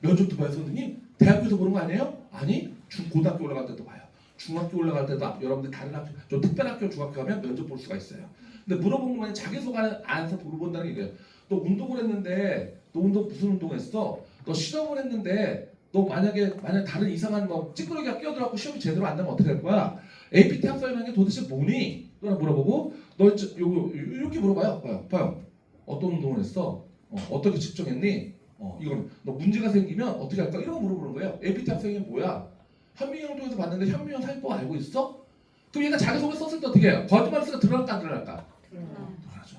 면접도 봐요, 선생님? 대학교에서 보는 거 아니에요? 아니, 고등학교 올라갈 때도 봐요. 중학교 올라갈 때도 여러분들 다른 학교, 좀 특별 학교, 중학교 가면 면접 볼 수가 있어요. 근데 물어보는 건 자기소개 안에서 물어본다는 얘기예요. 너 운동을 했는데, 너 무슨 운동했어? 너 실험을 했는데, 너 만약 다른 이상한 뭐 찌끄러기가 끼어들어갖고 시험이 제대로 안 되면 어떻게 할 거야? APT 합성이라는 게 도대체 뭐니? 또는 물어보고, 너 요거 이렇게 물어봐요. 봐요. 어떤 운동을 했어? 어떻게 측정했니? 이거는 너 문제가 생기면 어떻게 할까? 이런 거 물어보는 거예요. APT 합성이 뭐야? 현미경통에서 봤는데 현미경 사용법 알고 있어? 그럼 얘가 자기소개 썼을 때 어떻게 해요? 거짓말 쓰가 드러날까 안 드러날까? 드러나죠.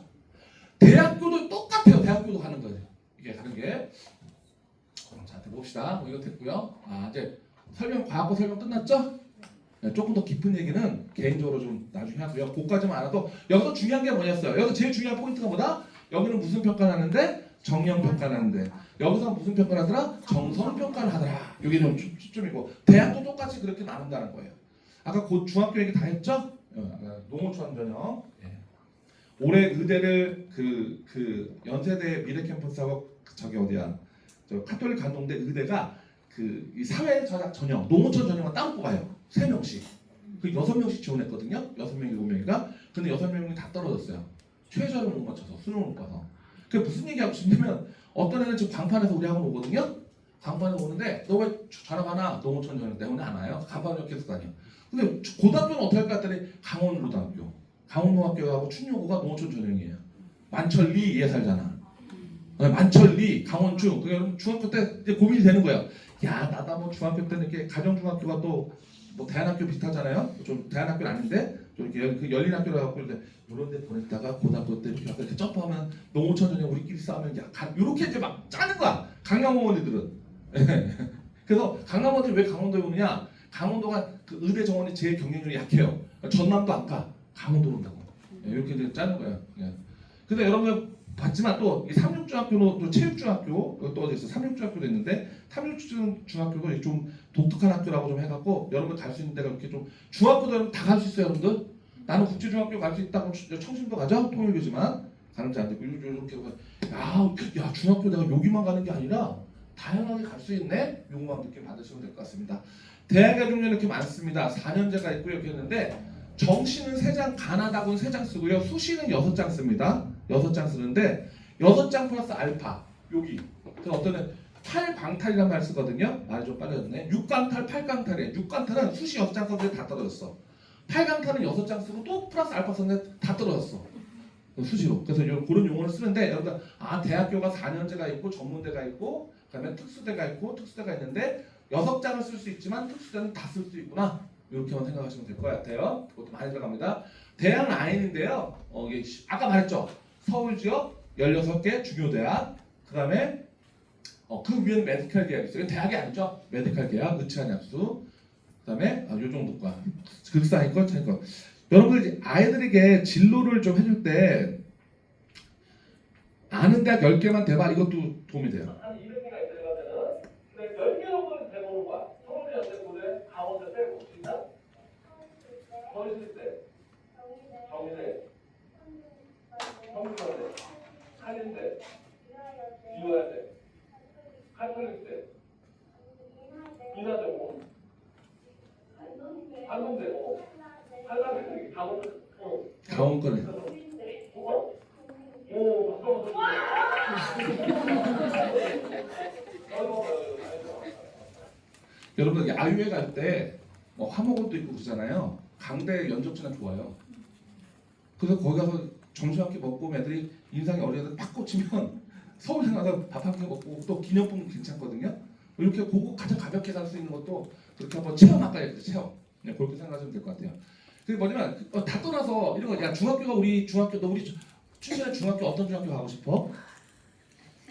대학교도 똑같아요. 대학교도 가는 거예요. 이게 가는 게. 자, 봅시다. 이거 됐고요. 이제 과학고 설명 끝났죠? 네, 조금 더 깊은 얘기는 개인적으로 좀 나중에 하고요. 그거까지만 알아도 여기서 중요한 게 뭐였어요? 여기서 제일 중요한 포인트가 뭐다? 여기는 무슨 평가를 하는데? 정량 평가를 하는데 여기서 무슨 평가를 하더라? 정성 평가를 하더라. 이게 좀 초점이고 대학도 똑같이 그렇게 나눈다는 거예요. 아까 곧 중학교 얘기 다 했죠? 농어촌 전형. 올해 의대를 그 연세대 미래 캠퍼스하고 저기 어디야? 저 카톨릭 간동대 의대가 이 사회 전학 전형, 농어촌 전형만 따로 뽑아요. 3명씩. 그 6명씩 지원했거든요. 6명, 7명이가. 근데 6명이 다 떨어졌어요. 최저를 못 맞춰서 수능을 못 봐서. 그 무슨 얘기하고 싶냐면 어떤 애는 지금 강판에서 우리 학원 오거든요. 강판에 오는데 너 왜 전학 안 와? 농어촌 전형 때문에 안 와요? 강판을 계속 다녀. 근데 고등학교는 어떻게 할까 했더니 강원고등학교, 강원고등학교하고 춘용고가 농어촌 전형이에요. 만천리 얘 살잖아. 만천리, 강원중. 그러니까 중학교 때 이제 고민이 되는 거예요. 야, 나다 뭐 중학교 때는 이렇게 가정중학교가 또 뭐 대안학교 비슷하잖아요. 좀 대안학교는 아닌데 좀 이렇게 열린 학교라 갖고 이제 이런 데 보냈다가 고등학교 때 이렇게 점프하면 농어촌 전형 우리끼리 싸우면 이렇게 이제 막 짜는 거야. 강남 어머니들은. 그래서 강남 어머니들 왜 강원도에 오느냐? 강원도가 그 의대 정원이 제일 경쟁률이 약해요. 전남도 안 가. 강원도로 온다고. 이렇게 이제 짜는 거예요. 근데 여러분 봤지만 또 이 삼육중학교도 또 체육중학교 또 어디 있어? 삼육중학교도 있는데 삼육중학교도 좀 독특한 학교라고 좀 해갖고 여러분들 갈 수 있는 데가 이렇게 좀 중학교도 다 갈 수 있어요, 여러분들. 나는 국제중학교 갈 수 있다고 청신도 가죠? 통일교지만 가는지 안 되고 이렇게 야 중학교 내가 여기만 가는 게 아니라 다양하게 갈 수 있네? 요거만 느낌 받으시면 될 것 같습니다. 대학의 종류 이렇게 많습니다. 4년제가 있고 이렇게 했는데 정시는 3장, 가나다군 3장 쓰고요. 수시는 6장 씁니다. 6장 쓰는데 6장 플러스 알파 여기 그 어떤 애는 8강탈이라는 말 쓰거든요. 말이 좀 빨라졌네. 6강탈, 8강탈이에요. 6강탈은 수시 6장 썼는데 다 떨어졌어. 8강탈은 6장 쓰고 또 플러스 알파 썼는데 다 떨어졌어. 수시로. 그래서 그런 용어를 쓰는데 여러분 대학교가 4년제가 있고 전문대가 있고 그다음에 특수대가 있고 특수대가 있는데 6장을 쓸 수 있지만 특수대는 다 쓸 수 있구나. 이렇게만 생각하시면 될 것 같아요. 그것도 많이 들어갑니다. 대학 라인인데요. 이게 아까 말했죠. 서울지역 16개 중요대학. 그 다음에 그 위에는 메디칼 계약 있어요. 대학이 아니죠. 메디칼 계약, 의치한 약수. 그 다음에 요 정도과 극사인 거, 차인 거. 여러분들 아이들에게 진로를 좀 해줄 때 아는 대학 10개만 대봐. 이것도 도움이 돼요. 한 200개가 있으면은 10개 정도는 대보는 거야. 서울대, 고대, 강원대 빼고 진짜? 서울대, 정의대, 성균관대, 한인대, 이화여대, 카톨릭대, 인하대고, 한동대, 한남대, 강원대, 강원권에. 여러분 야유회 갈 때 화목원도 있고 그러잖아요. 강대 연접지나 좋아요. 그래서 거기 가서 점심 한 끼 먹고 애들이 인상이 어린 애들 팍 꽂히면 서울에 가서 밥 한 끼 먹고 또 기념품 괜찮거든요. 이렇게 보고 가장 가볍게 갈 수 있는 것도 그렇게 한번 체험할까 했어요. 체험. 그냥 그렇게 생각하시면 될 것 같아요. 그게 뭐냐면 다 떠나서 이런 거. 야 중학교가 우리 중학교 너 우리 춘천에 중학교 어떤 중학교 가고 싶어?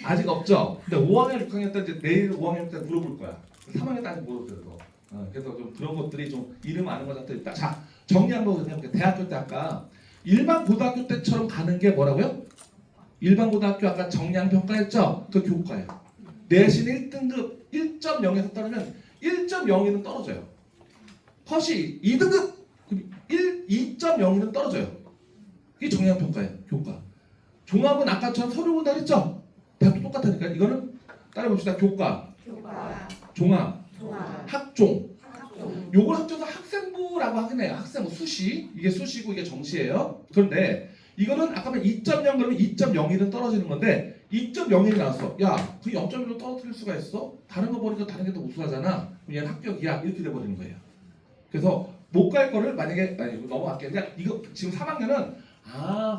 아직 없죠. 근데 5학년 6학년 때 이제 내일 5학년 때 물어볼 거야. 3학년 때 아직 물어보더라고. 그래서 좀 그런 것들이 좀 이름 아는 것 같아. 있다. 자 정리 한번 해볼게요. 대학교 때 아까 일반 고등학교 때처럼 가는 게 뭐라고요? 일반 고등학교 아까 정량 평가했죠? 그 교과예요. 내신 1등급 1.0에서 떨어지면 1.02는 떨어져요. 컷이 2등급 2.02는 떨어져요. 이게 정량 평가예요. 교과. 종합은 아까처럼 서류 본다 그랬죠? 대학도 똑같으니까 이거는 따라봅시다. 교과, 종합, 학종. 요걸 합쳐서 학생부라고 하긴 해요. 학생부 수시. 이게 수시고 이게 정시예요. 그런데 이거는 아까 2.0 그러면 2.01은 떨어지는 건데 2.01이 나왔어. 야, 그 0.1로 떨어뜨릴 수가 있어? 다른 거 보니까 다른 게 더 우수하잖아. 얘는 합격이야. 이렇게 돼버리는 거예요. 그래서 못 갈 거를 만약에 넘어갈게요. 근데 이거 지금 3학년은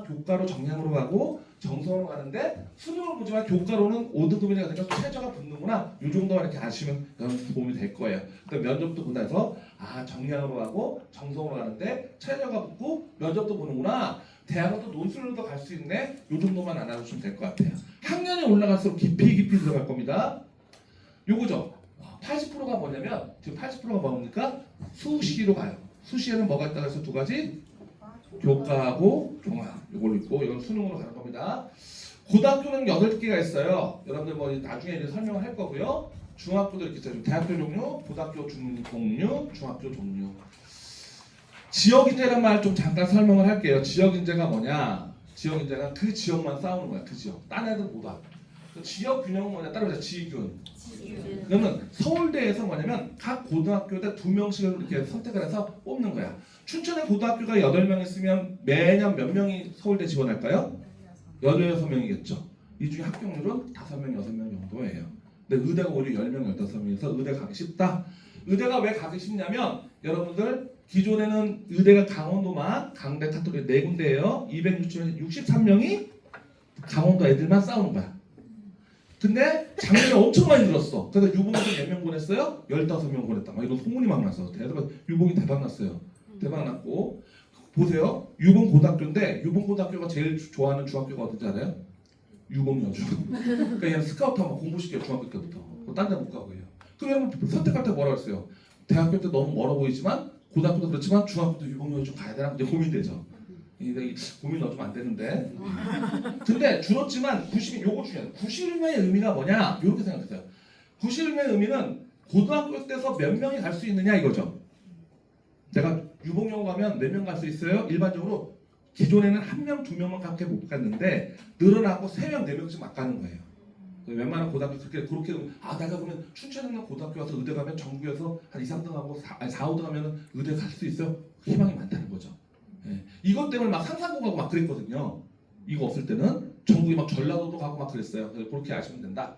교과로 정량으로 가고 정성으로 가는데 수능을 보지만 교과로는 5등급이니까 최저가 붙는구나. 이 정도만 이렇게 아시면 도움이 될 거예요. 그러니까 면접도 본다 해서 정량으로 가고 정성으로 가는데 최저가 붙고 면접도 보는구나. 대학은 또 논술로도 갈 수 있네. 이 정도만 알아주시면 될 것 같아요. 학년이 올라갈수록 깊이 들어갈 겁니다. 요거죠. 80%가 뭐냐면 지금 80%가 뭡니까? 수시로 가요. 수시에는 뭐가 있다고 해서 두 가지? 교과하고 종합. 이걸로 있고 이건 수능으로 가는 겁니다. 고등학교는 8개가 있어요. 여러분들 뭐 나중에 이제 설명을 할 거고요. 중학교도 이렇게 있어요. 대학교 종류, 고등학교 종류, 중학교 종류. 지역인재란 말 좀 잠깐 설명을 할게요. 지역인재가 뭐냐? 지역인재가 그 지역만 싸우는 거야. 그 지역. 딴 애들 못 와. 지역 균형은 뭐냐? 따라보자. 지균. 그러면 서울대에서 뭐냐면 각 고등학교에 2명씩을 이렇게 선택을 해서 뽑는 거야. 춘천에 고등학교가 8명 있으면 매년 몇 명이 서울대 지원할까요? 16명이겠죠. 이 중에 합격률은 5명, 6명 정도예요. 근데 의대가 오히려 10명, 15명이서 의대 가기 쉽다. 의대가 왜 가기 쉽냐면 여러분들 기존에는 의대가 강원도만 강대 카톨릭 4군데예요. 263명이 강원도 애들만 싸우는 거야. 근데 작년에 엄청 많이 늘었어. 그래서 유봉에서 몇 명 보냈어요? 15명 보냈다. 막 이런 소문이 막 났어. 유봉이 대박 났어요. 대박 났고 보세요. 유봉 고등학교인데 유봉 고등학교가 제일 좋아하는 중학교가 어딘지 알아요? 유봉여중. 그러니까 그냥 스카우트 한번 공부시켜요. 중학교 때부터. 딴 데 못 가고 해요. 그러면 선택할 때 뭐라 그랬어요? 대학교 때 너무 멀어 보이지만 고등학교도 그렇지만 중학교도 유봉여중 가야 되나? 이제 고민되죠. 고민 넣어주면 안 되는데. 근데 줄었지만 90일 요거 중요해요. 91명의 의미가 뭐냐? 이렇게 생각하세요. 91명의 의미는 고등학교 때서 몇 명이 갈 수 있느냐 이거죠. 제가 유봉여고 가면 몇 명 갈 수 있어요? 일반적으로 기존에는 1명, 2명만 그렇게 못 갔는데 늘어나고 3명, 4명씩 막 가는 거예요. 웬만한 고등학교 그렇게 내가 보면 춘천에 있는 고등학교 가서 의대 가면 전국에서 한 2, 3등 하고 4, 5등 하면 의대 갈 수 있어요? 희망이 많다는 거죠. 예. 이것 때문에 막 상상고 가고 막 그랬거든요. 이거 없을 때는 전국이 막 전라도도 가고 막 그랬어요. 그래서 그렇게 아시면 된다.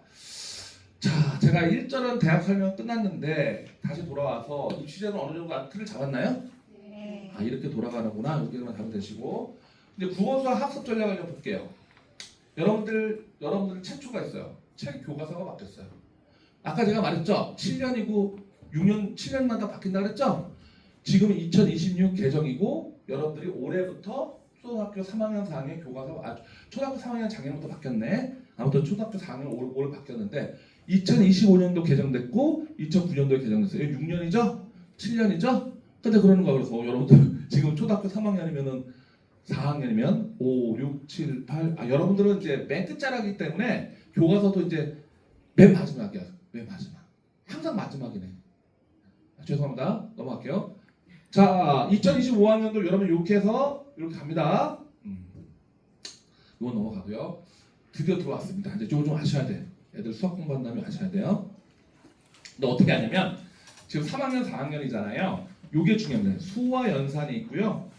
자, 제가 1절은 대학 설명 끝났는데 다시 돌아와서 이 취재는 어느 정도 틀을 잡았나요? 네. 이렇게 돌아가는구나. 이렇게만 답이 되시고 이제 국어수학 학습 전략을 좀 볼게요. 여러분들 최초가 있어요. 책 교과서가 바뀌었어요. 아까 제가 말했죠. 7년이고 6년 7년마다 바뀐다 그랬죠. 지금 2026 개정이고 여러분들이 올해부터 초등학교 3학년 4학년 교과서 초등학교 3학년 작년부터 바뀌었네. 아무튼 초등학교 4학년 올 바뀌었는데 2025년도 개정됐고 2009년도에 개정됐어요. 6년이죠? 7년이죠? 근데 그러는 거야. 그래서 여러분들 지금 초등학교 3학년이면은 4학년이면 5, 6, 7, 8 여러분들은 이제 맨 끝자락이기 때문에 교과서도 이제 맨 마지막이야. 맨 마지막. 항상 마지막이네. 죄송합니다. 넘어갈게요. 자, 2025학년도 여러분 이렇게 해서 이렇게 갑니다. 이건 넘어가고요. 드디어 들어왔습니다. 이제 이거 좀 아셔야 돼. 애들 수학 공부한다면 아셔야 돼요. 근데 어떻게 하냐면 지금 3학년, 4학년이잖아요. 이게 중요합니다. 수와 연산이 있고요.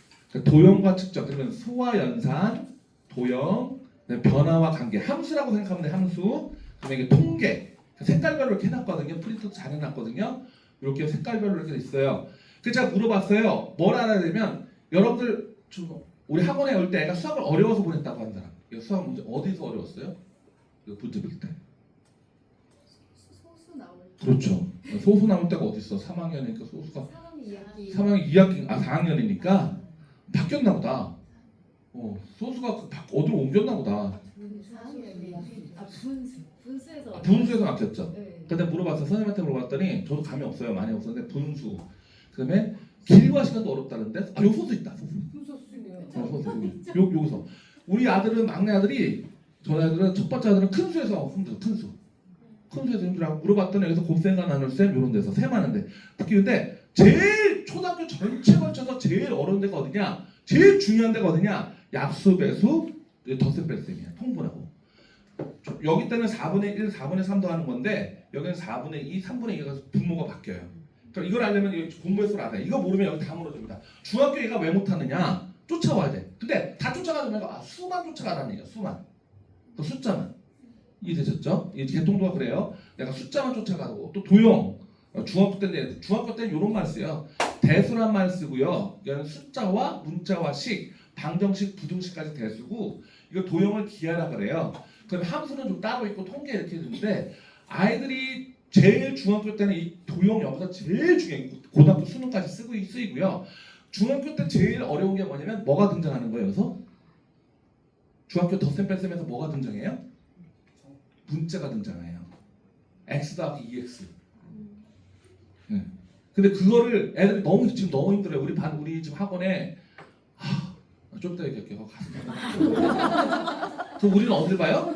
도형과 측정, 그러면 수와 연산, 도형, 변화와 관계, 함수라고 생각하면 돼요. 함수. 그다음에 이게 통계, 색깔별로 이렇게 해놨거든요. 프린트도 잘 해놨거든요. 이렇게 색깔별로 이렇게 있어요. 그래서 제가 물어봤어요. 뭘 알아야 되면 여러분들 우리 학원에 올 때 애가 수학을 어려워서 보냈다고 하는 사람. 이거 수학 문제 어디서 어려웠어요? 이거 문제 볼 때. 소수 나올 그렇죠. 소수 나올 때가 어디 있어? 3학년이니까 소수가 3학년 2학기 3학년 2학기 4학년이니까 바뀌었나 보다. 소수가 어디로 옮겼나 보다. 4학년 2학기 분수에서 분수에서 바뀌었죠. 네. 근데 물어봤어. 선생님한테 물어봤더니 저도 감이 없어요. 많이 없었는데 분수. 그다음에 길과 시간도 어렵다는데 요 소수 있다. 소수. 여기서 우리 아들은 막내 아들이 저희 아들은 첫 번째 아들은 큰 수에서 힘들어. 큰 수에서 힘들어. 물어봤더니 여기서 곱셈과 나눌셈 이런 데서 셈 하는데 특히 근데 제일 초등학교 전체 걸쳐서 제일 어려운 데가 어디냐? 제일 중요한 데가 어디냐? 약수 배수 덧셈 뺄셈이야. 통분하고. 여기 때는 4분의 1, 4분의 3도 하는 건데 여기는 4분의 2, 3분의 2가 분모가 바뀌어요. 그러니까 이걸 알려면 공부해서 알아야 돼. 이거 모르면 여기 다 물어줍니다. 중학교 얘가 왜 못하느냐? 쫓아와야 돼. 근데 다 쫓아가지 말고 수만 쫓아가라는 얘기야. 수만. 그 숫자만. 이해되셨죠? 이 개통도가 그래요. 내가 숫자만 쫓아가고 또 도형. 중학교 때는 이런 말 써요. 대수란 말 쓰고요. 이거는 숫자와 문자와 식, 방정식, 부등식까지 대수고 이거 도형을 기하라 그래요. 그럼 함수는 좀 따로 있고 통계 이렇게 있는데 아이들이 제일 중학교 때는 이 도형 여기서 제일 중요해요. 고등학교 수능까지 쓰이고요. 중학교 때 제일 어려운 게 뭐냐면 뭐가 등장하는 거예요? 여기서? 중학교 덧셈 뺄셈에서 뭐가 등장해요? 문자가 등장해요. x 더하기 2x. 네. 근데 그거를 애들이 지금 너무 힘들어요. 우리 지금 학원에 좀 이따 얘기할게요. 그럼 우리는 어딜 봐요?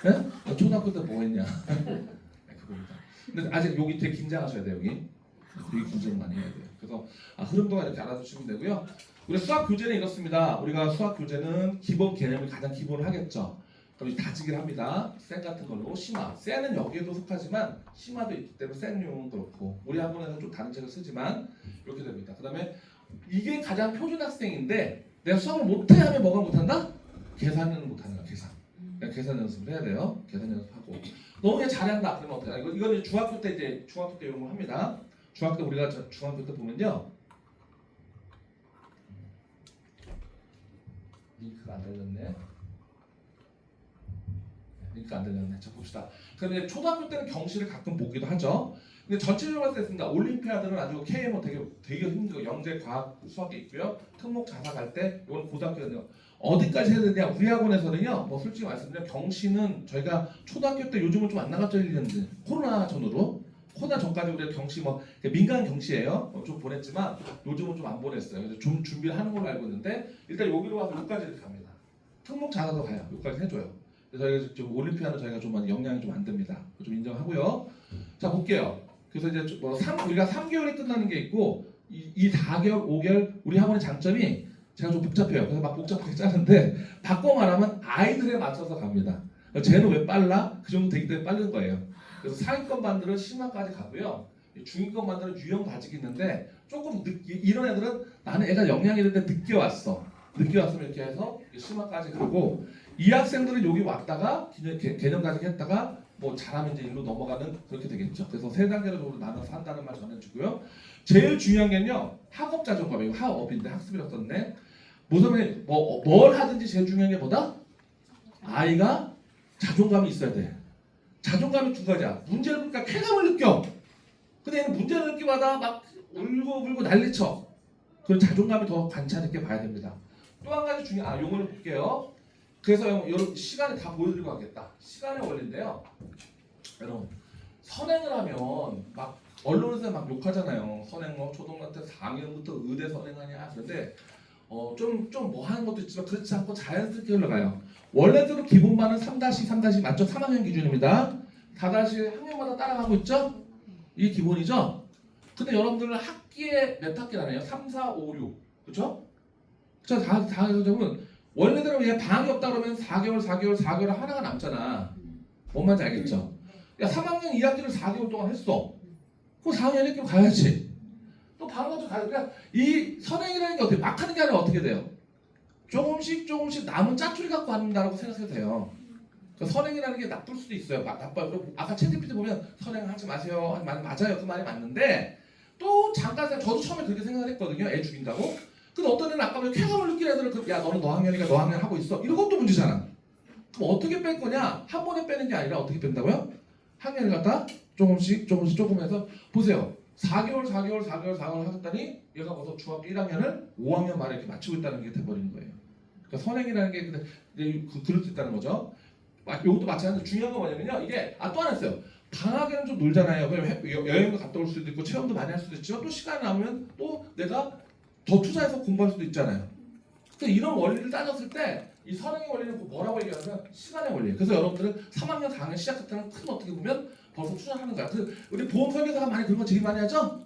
네? 초등학교 때 뭐 했냐? 네, 그겁니다. 근데 아직 여기 되게 긴장하셔야 돼요. 여기 긴장 많이 해야 돼요. 그래서 흐름도가 이렇게 알아두시면 되고요. 우리 수학 교재는 이렇습니다. 우리가 수학 교재는 기본 개념을 가장 기본을 하겠죠. 그럼 다지기를 합니다. 셈 같은 걸로 심화. 셈은 여기에도 속하지만 심화도 있기 때문에 셈용은 그렇고 우리 학원에서 좀 다른 책을 쓰지만 이렇게 됩니다. 그 다음에 이게 가장 표준 학생인데 내가 수학을 못해 하면 뭐가 못한다? 계산은 못하는 거야. 계산 연습을 해야 돼요. 계산 연습하고 너무 그냥 잘한다 그러면 어떡해? 이거는 중학교 때 이런 걸 합니다. 중학교 때 우리가 중학교 때 보면요. 링크가 안 달렸네. 링크가 안 달렸네. 자 봅시다. 그런데 초등학교 때는 경시를 가끔 보기도 하죠. 근데 전체적으로 봤을 때 있습니다. 올림피아드는 아주 KMO 되게 힘들고 영재, 과학, 수학이 있고요. 특목 자사 갈 때 이건 고등학교는요. 어디까지 해야 되냐? 우리 학원에서는요. 뭐 솔직히 말씀드리면 경시는 저희가 초등학교 때 요즘은 좀 안 나갔죠 1년째 코로나 전후로. 코로나 전까지 우리가 경시 민간 경시예요. 좀 보냈지만 요즘은 좀 안 보냈어요. 그래서 좀 준비를 하는 걸로 알고 있는데 일단 여기로 와서 여기까지 이렇게 갑니다. 특목 자사도 가요. 여기까지 해줘요. 그래서 저희가 좀 올림피아는 저희가 좀 영향이 좀 안 됩니다. 좀 인정하고요. 자 볼게요. 그래서 이제 우리가 3개월이 끝나는 게 있고 이 4개월, 5개월 우리 학원의 장점이 제가 좀 복잡해요. 그래서 막 복잡하게 짜는데 바꿔 말하면 아이들에 맞춰서 갑니다. 쟤는 왜 빨라? 그 정도 되기 때문에 빠른 거예요. 그래서 상위권 반들은 심화까지 가고요. 중위권 반들은 유형 다지기 있는데 조금 이런 애들은 나는 애가 영향이 있는데 늦게 왔어. 늦게 왔으면 이렇게 해서 심화까지 가고 이 학생들은 여기 왔다가 개념 다지기 했다가 뭐 잘하면 이제 일로 넘어가는 그렇게 되겠죠. 그래서 세 단계로 나눠서 한다는 말 전해주고요. 제일 중요한 게요. 학업 자존감이에요. 학업인데 학습이라고 썼네. 무슨 뭘 하든지 제일 중요한 게 뭐다? 아이가 자존감이 있어야 돼. 자존감이 두 가지야. 문제를 보니까 쾌감을 느껴. 근데 얘는 문제를 느끼마다 막 울고 난리쳐. 그런 자존감이 더 관찰 있게 봐야 됩니다. 또 한 가지 용어를 볼게요. 그래서 여러분 시간에 다 보여드리고 가겠다. 시간의 원리인데요. 여러분 선행을 하면 막 언론에서 막 욕하잖아요. 선행 초등학교 때 4학년부터 의대 선행하냐. 그런데 좀 뭐 하는 것도 있지만 그렇지 않고 자연스럽게 흘러가요. 원래대로 기본반은 3-3- 맞죠? 3학년 기준입니다. 4-학년마다 따라가고 있죠? 이게 기본이죠? 근데 여러분들은 학기에 몇 학기라네요? 3, 4, 5, 6 그렇죠? 자, 다 해서 원래대로 얘 방학이 없다 그러면 4개월 하나가 남잖아. 뭔 말인지 알겠죠? 야 3학년 2학기를 4개월 동안 했어. 그럼 4학년 1학기로 가야지. 또 방학도 가야 돼. 그러니까 이 선행이라는 게 어떻게 막 하는 게 아니라 어떻게 돼요? 조금씩 남은 짜투리 갖고 한다고 생각해도 돼요. 그러니까 선행이라는 게 나쁠 수도 있어요. 나빠요. 아까 챗GPT 보면 선행하지 마세요. 하는 말이 맞아요. 그 말이 맞는데 또 잠깐 저도 처음에 그렇게 생각을 했거든요. 애 죽인다고. 근데 어떤 애는 아까 쾌감을 느끼는 애들은 야 너는 너 학년이니까 너 학년 하고 있어. 이런 것도 문제잖아. 그럼 어떻게 뺄 거냐? 한 번에 빼는 게 아니라 어떻게 뺀다고요? 학년을 갖다 조금 해서 보세요. 4개월 하셨다니 얘가 벌써 중학교 1학년을 5학년 말에 이렇게 마치고 있다는 게 돼버리는 거예요. 그러니까 선행이라는 게 그럴 수 있다는 거죠. 이것도 마찬가지로 중요한 건 뭐냐면요. 이게 또 하나 있어요. 방학에는 좀 놀잖아요. 여행도 갔다 올 수도 있고 체험도 많이 할 수도 있지만 또 시간이 남으면 또 내가 더 투자해서 공부할 수도 있잖아요. 그래서 이런 원리를 따졌을 때 이 선행의 원리는 뭐라고 얘기하냐면 시간의 원리예요. 그래서 여러분들은 3학년 4학년 시작할 때는 큰 어떻게 보면 벌써 투자하는 거야. 그래서 우리 보험 설계사가 많이 그런 거 되게 많이 하죠.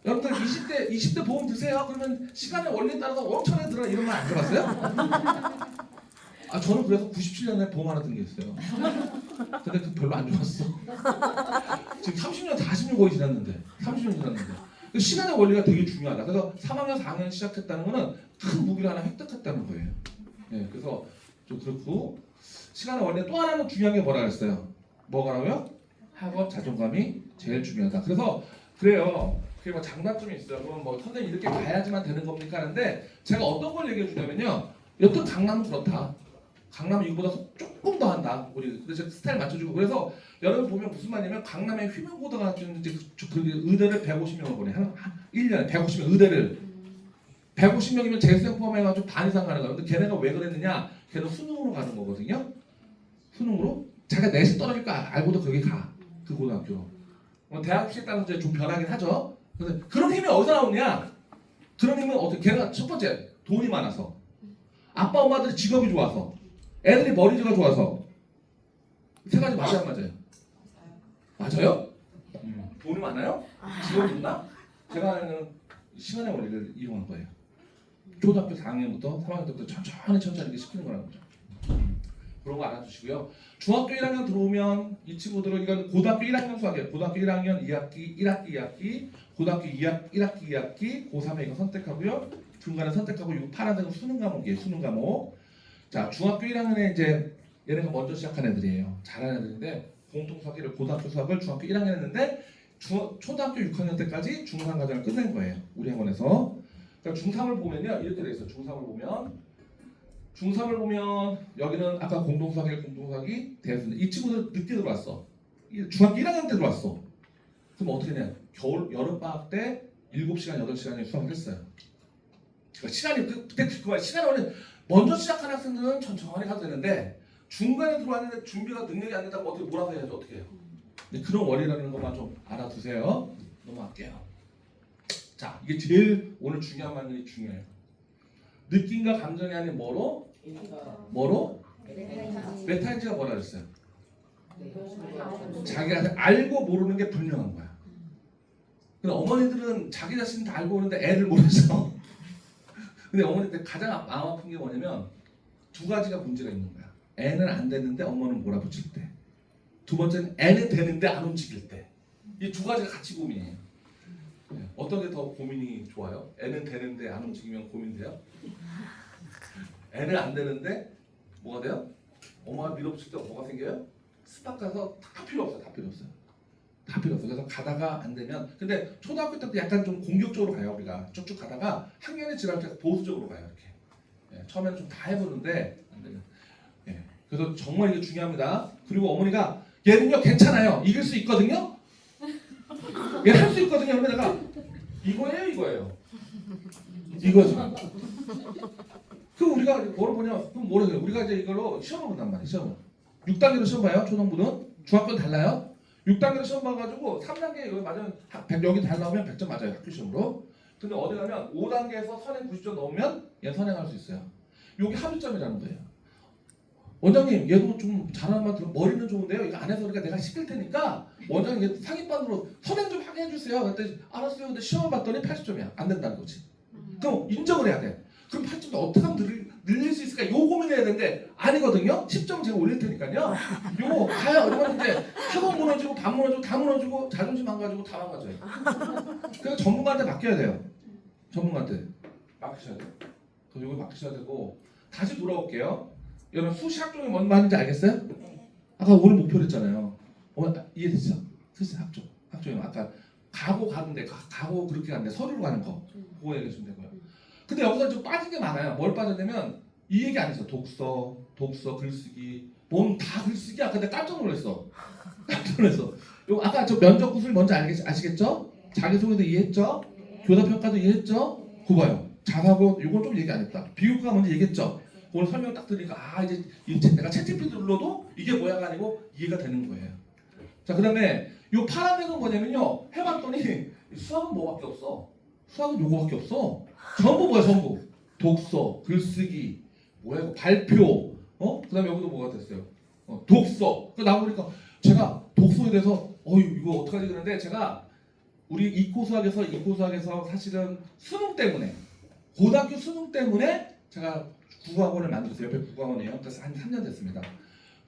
여러분들 20대 보험 드세요. 그러면 시간의 원리에 따라서 엄청나게 들어 이런 말 안 들어봤어요? 저는 그래서 97년에 보험 하나 든 게 있어요. 근데 그 별로 안 좋았어. 지금 30년, 40년 거의 지났는데 30년 지났는데 시간의 원리가 되게 중요하다. 그래서 3학년, 4학년 시작했다는 거는 큰 무기를 하나 획득했다는 거예요. 예, 그래서 좀 그렇고 시간의 원리 또 하나는 중요한 게 뭐라 그랬어요? 뭐가라고요? 학업 자존감이 제일 중요하다. 그래서 그래요. 그게 뭐 장단점이 있어요. 그럼 뭐 선생님 이렇게 가야지만 되는 겁니까? 하는데 제가 어떤 걸 얘기해 주냐면요. 여튼 강남은 그렇다. 강남은 이거보다 조금 더 한다. 우리 그래서 스타일 맞춰주고 그래서 여러분 보면 무슨 말이냐면 강남에 휘문고등학교는 이제 그 의대를 150명을 보내. 한 1년에 150명 의대를 150명이면 재수생 포함해가지고 반 이상 가는 거야. 근데 걔네가 왜 그랬느냐? 걔는 수능으로 가는 거거든요. 수능으로 자기가 내신 떨어질 거 알고도 거기 가. 그 고등학교로. 대학 입시에 따라서 이제 좀 변하긴 하죠. 근데 그런 힘이 어디서 나오느냐? 그런 힘은 어떻게? 걔가 첫 번째 돈이 많아서, 아빠 엄마들이 직업이 좋아서, 애들이 머리가 좋아서. 세 가지 맞아요, 안 맞아요? 맞아요? 돈이 많아요? 직업이 있나? 제가 아는 시간의 원리를 이용한 거예요. 초등학교 4학년부터 3학년 때부터 천천히 이렇게 시키는 거라는 거죠. 그런 거 알아주시고요. 중학교 1학년 들어오면 이 친구들은 이건 고등학교 1학년 수학이에요. 고등학교 1학년 2학기, 고등학교 1학기 2학기, 고3에 이거 선택하고요. 중간에 선택하고 이 파란색은 수능 과목이에요. 수능 과목. 자, 중학교 1학년에 이제 얘네가 먼저 시작한 애들이에요. 잘하는 애들인데 공통 수학을 고등학교 수학을 중학교 1학년 했는데 초등학교 6학년 때까지 중3 과정을 끝낸 거예요. 우리 학원에서. 그러니까 중3을 보면요. 이렇게 돼 있어요. 중3을 보면 여기는 아까 공동수학이 대수인데 이 친구들 늦게 들어왔어. 중학교 1학년 때 들어왔어. 그럼 어떻게 되냐? 여름방학 때 7시간, 8시간을 수학을 했어요. 그러니까 시간이 그때 시간이 원래 먼저 시작한 학생들은 천천히 가도 되는데 중간에 들어왔는데 준비가 능력이 안 된다고 어떻게 몰아서 해야지 어떻게 해요? 근데 그런 원리라는 것만 좀 알아두세요. 넘어갈게요. 자, 이게 제일 오늘 중요한 말이 중요해요. 느낌과 감정이 아닌 뭐로? 메타인지가 뭐라 그랬어요? 자기가 알고 모르는 게 분명한 거야. 근데 어머니들은 자기 자신 다 알고 오는데 애를 모르죠. 근데 어머니들 가장 마음 아픈 게 뭐냐면 두 가지가 문제가 있는 거야. 애는 안 되는데 엄마는 몰아붙일 때. 두 번째는 애는 되는데 안 움직일 때. 이 두 가지가 같이 고민이에요. 어떤 게 더 고민이 좋아요? 애는 되는데 안 움직이면 고민돼요? 애는 안 되는데 뭐가 돼요? 엄마가 밀어붙일 때 뭐가 생겨요? 스탑 가서 다 필요 없어요. 다 필요 없어요. 그래서 가다가 안 되면 근데 초등학교 때도 약간 좀 공격적으로 가요. 우리가 쭉쭉 가다가 학년이 지날 때 보수적으로 가요. 이렇게. 처음에는 좀 다 해보는데 안 되면. 그래서 정말 이게 중요합니다. 그리고 어머니가 얘는요 괜찮아요. 이길 수 있거든요. 얘 할 수 있거든요. 근데 내가 이거예요. 이거죠. 그 우리가 뭐를 보냐? 그럼 뭐라 그래요? 우리가 이제 이걸로 시험을 본단 말이에요. 시험을. 6단계로 시험 봐요. 초등부는 중학교는 달라요. 6단계로 시험 봐가지고 3단계 여기 맞으면 여기 잘 나오면 100점 맞아요. 학교 시험으로. 근데 어디 가면 5단계에서 선행 90점 넘으면 얘 선행할 수 있어요. 여기 합의점이라는 거예요. 원장님 얘도 좀 잘하는 말 들으면 머리는 좋은데요. 이거 안 해서 그러니까 내가 시킬 테니까 원장님 얘 상위반으로 선행 좀 하게 해주세요. 그랬더니 알았어요. 근데 시험을 봤더니 80점이야. 안 된다는 거지. 그럼 인정을 해야 돼. 그럼 80점 어떻게 하면 늘릴 수 있을까? 요 고민해야 되는데 아니거든요. 10점 제가 올릴 테니까요. 요거 가야 얼마인데 학원 무너지고 밥 무너지고 다 무너지고 자존심 망가지고 다 망가져요. 그래서 전문가한테 맡겨야 돼요. 전문가한테 맡기셔야 돼요. 그래서 요거 맡기셔야 되고 다시 돌아올게요. 여러분 수시 학종이 뭔 말인지 알겠어요? 아까 오늘 목표를 했잖아요. 이해됐죠? 수시 학종이 아까 가고 가는데 가고 그렇게 가는데 서류로 가는 거 그거 얘기하시면 되고요. 근데 여기서 좀 빠진 게 많아요. 뭘 빠졌냐면 이 얘기 안 했어. 독서, 글쓰기, 몸 다 글쓰기야. 근데 깜짝 놀랐어. 요 아까 저 면접 구술 먼저 아시겠죠? 자기소개도 이해했죠? 교사평가도 이해했죠? 그거 봐요. 자사고 이건 좀 얘기 안 했다. 비교과 먼저 얘기했죠? 그걸 설명 딱 들으니까 아 이제 내가 채팅피 눌러도 이게 뭐야가 아니고 이해가 되는 거예요. 자 그다음에 요 파란색은 뭐냐면요. 해봤더니 수학은 뭐밖에 없어. 수학은 요거밖에 없어. 전부 뭐야 전부. 독서, 글쓰기, 뭐야 이거 발표. 그다음에 여기도 뭐가 됐어요. 독서. 그 나오니까 제가 독서에 대해서 이거 어떡하지 그러는데 제가 우리 이코수학에서 사실은 수능 때문에 고등학교 수능 때문에 제가 국어학원을 만들었어요. 옆에 국어학원이에요. 그래서 한 3년 됐습니다.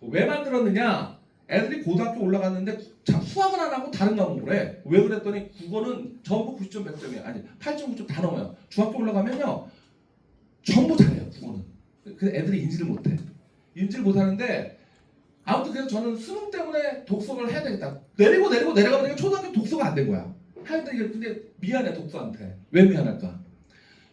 왜 만들었느냐? 애들이 고등학교 올라갔는데 수학을 안 하고 다른 과목을 해. 왜 그랬더니 국어는 전부 90점 100점이에요. 아니 8.9점 다 넘어요. 중학교 올라가면요. 전부 잘해요. 국어는. 근데 애들이 인지를 못해. 인지를 못하는데 아무튼 그래서 저는 수능 때문에 독서를 해야 되겠다. 내려가보니까 초등학교 독서가 안 된 거야. 하여튼 이게 근데 미안해 독서한테. 왜 미안할까?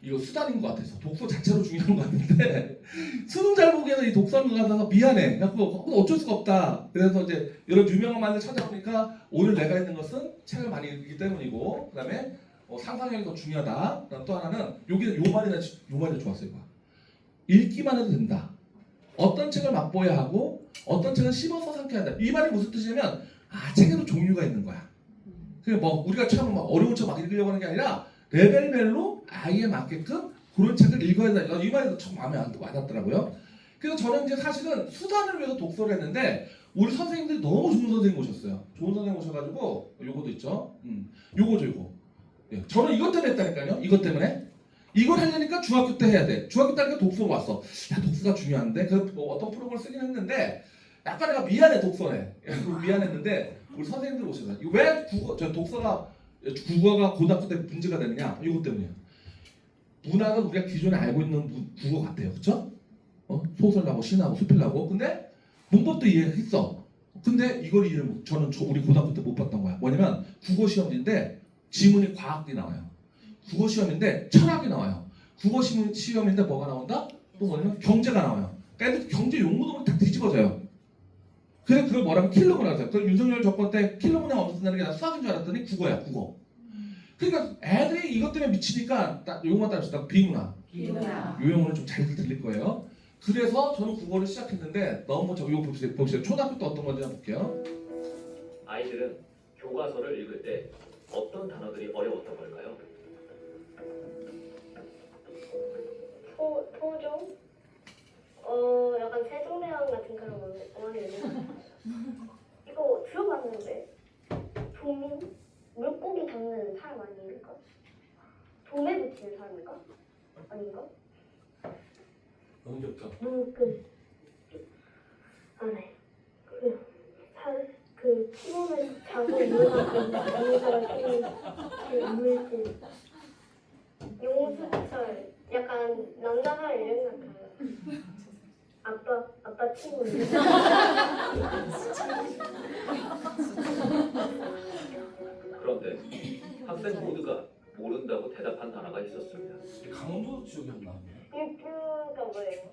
이거 수단인 것 같아서 독서 자체로 중요한 것 같은데 수능 잘 보기 위해서 이 독서를 가다가 미안해. 그래서 어쩔 수가 없다. 그래서 이제 이런 유명한 말을 찾아보니까 오늘 내가 있는 것은 책을 많이 읽기 때문이고 그다음에 상상력이 더 중요하다. 그다음 또 하나는 요 말이 좋았어요. 이거. 읽기만 해도 된다. 어떤 책을 맛보아야 하고 어떤 책은 씹어서 삼켜야 한다. 이 말이 무슨 뜻이냐면 책에도 종류가 있는 거야. 그 뭐 우리가 처음 막 어려운 책 막 읽으려고 하는 게 아니라 레벨별로 아이에 맞게끔 그런 책을 읽어야 된다. 이 말이 참 마음에 와닿더라고요. 그래서 저는 이제 사실은 수단을 위해서 독서를 했는데 우리 선생님들이 너무 좋은 선생님 오셨어요. 좋은 선생님 오셔가지고 요거도 있죠. 요거. 예, 저는 이것 때문에 했다니까요. 이것 때문에. 이걸 하려니까 중학교 때 해야 돼. 중학교 때 하니까 독서가 왔어. 야 독서가 중요한데 그래서 뭐 어떤 프로그램을 쓰긴 했는데 약간 내가 미안해 독서네. 미안했는데 우리 선생님들 오셔서 왜 국어가 고등학교 때 문제가 되느냐? 이것 때문이에요. 문학은 우리가 기존에 알고 있는 국어 같아요. 그렇죠? 소설하고 신하고 수필하고 근데 문법도 이해했어. 근데 이걸 저는 우리 고등학교 때 못 봤던 거야. 뭐냐면 국어 시험인데 지문이 과학이 나와요. 국어 시험인데 철학이 나와요. 국어 시험인데 뭐가 나온다? 또 뭐냐면 경제가 나와요. 그러니까 경제 용어도 다 뒤집어져요. 그래서 그걸 뭐라면 킬러문이라고 해요. 그 윤석열 정권 때 킬러문이 없었다는 게 난 수학인 줄 알았더니 국어야, 국어. 그러니까 애들이 이것 때문에 미치니까 요것만 따라서 비문화. 요 용어는 좀 잘 들릴 거예요. 그래서 저는 국어를 시작했는데 너무 이거 봅시다. 초등학교 때 어떤 건지 한번 볼게요. 아이들은 교과서를 읽을 때 어떤 단어들이 어려웠던 걸까요? 토종? 약간 세종대왕 같은 그런 어머니는 이거 들어봤는데 도민? 물고기 잡는 사람 아닙니까? 도매 붙이는 사람인가? 아닌가? 너무 좋죠. 네. 피부는 자고 일어나고 사람 물질 용수철 약간 남자가 이름 같아요. 아빠 친구. 그런데 학생 모두가 모른다고 대답한 단어가 있었습니다. 강원도 지역이 안 나왔네요. 육교가 뭐예요?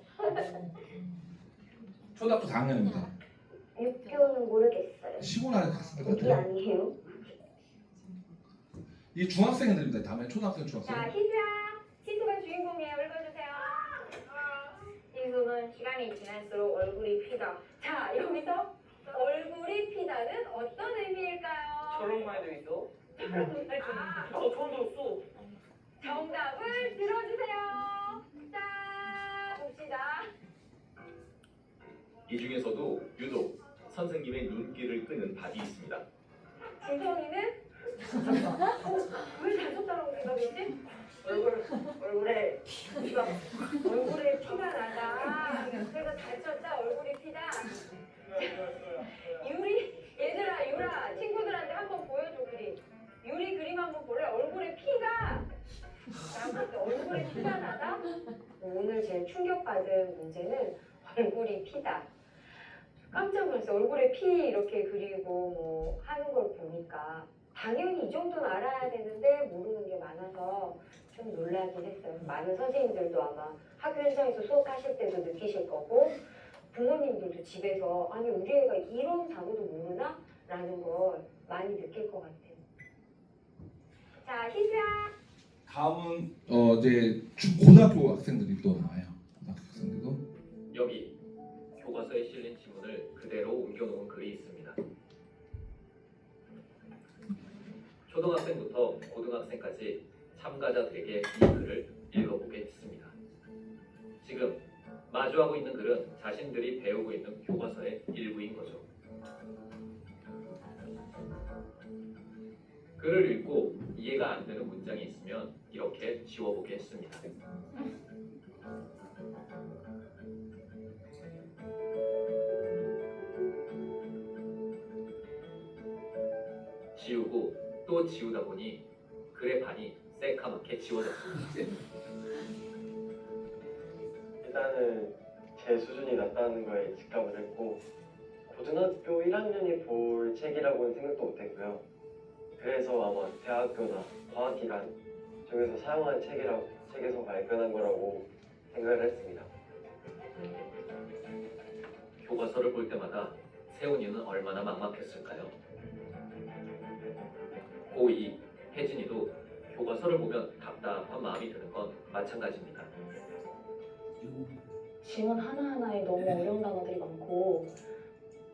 초등학교 4학년입니다. 육교는 모르겠어요. 시골 안에 갔을 것 여기 같아요. 아니에요? 이 중학생들입니다. 다음에 초등학생, 중학생. 자, 희수가 주인공이에요. 읽어주세요. 희수는 시간이 지날수록 얼굴이 피다. 자, 여기서 얼굴이 피다는 어떤 의미일까요? 저런 말도 있어? 처음 들었어. 정답을 들어주세요. 자, 봅시다. 이 중에서도 유독 선생님의 눈길을 끄는 답이 있습니다. 진성이는 왜 다섯 따라고 생각했지? 얼굴에 피가 나다. 그래서 다쳤다. 얼굴이 피다. 유라 친구들한테 한번 보여줘 그림. 유리 그림 한번 볼래? 얼굴에 피가. 얼굴에 피가 나다. 오늘 제일 충격받은 문제는 얼굴이 피다. 깜짝 놀랐어요. 얼굴에 피 이렇게 그리고 뭐 하는 걸 보니까 당연히 이 정도는 알아야 되는데 모르는 게 많아서 좀 놀라긴 했어요. 많은 선생님들도 아마 학교 현장에서 수업하실 때도 느끼실 거고 부모님들도 집에서 아니 우리 애가 이런 단어도 모르나? 라는 걸 많이 느낄 것 같아요. 자, 희수야. 다음은 이제 고등학교 학생들이 또 나와요. 고등학교 학생들도 여기 교과서에 실린 지문을 그대로 옮겨놓은 글이 있습니다. 초등학생부터 고등학생까지 참가자들에게 이 글을 읽어보게 했습니다. 지금 마주하고 있는 글은 자신들이 배우고 있는 교과서의 일부인 거죠. 글을 읽고 이해가 안 되는 문장이 있으면 이렇게 지워보게 했습니다. 지우고 또 지우다 보니 글의 반이 새까맣게 지워졌습니다. 일단은 제 수준이 낮다는 거에 직감을 했고 고등학교 1학년이 볼 책이라고는 생각도 못했고요. 그래서 아마 대학교나 과학기관 중에서 사용한 책에서 발견한 거라고 생각을 했습니다. 교과서를 볼 때마다 세훈이는 얼마나 막막했을까요? 고2 혜진이도 교과서를 보면 답답한 마음이 드는 건 마찬가지입니다. 지문 하나하나에 너무 어려운 단어들이 많고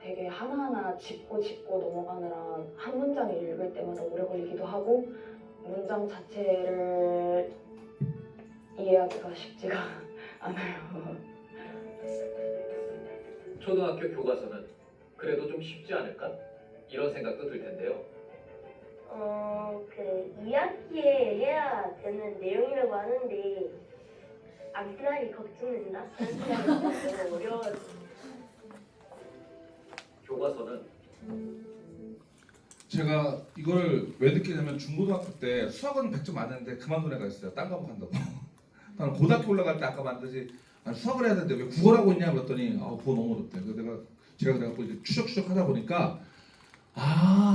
되게 하나하나 짚고 넘어가느라 한 문장을 읽을 때마다 오래 걸리기도 하고 문장 자체를 이해하기가 쉽지가 않아요. 초등학교 교과서는 그래도 좀 쉽지 않을까? 이런 생각도 들 텐데요. 그 2학기에 해야 되는 내용이라고 하는데 암기하기 걱정된다. 너무 어려워서. 교과서는 제가 이걸 왜 느끼냐면 중고등학교 때 수학은 100점 맞는데 그만둔 애가 있어요. 딴 과목 한다고. 나는 고등학교 올라갈 때 아까 만드지 수학을 해야 되는데 왜 국어를 하고 있냐 그랬더니 국어 너무 어렵대. 그래서 제가 그래갖고 이제 추적추적 하다 보니까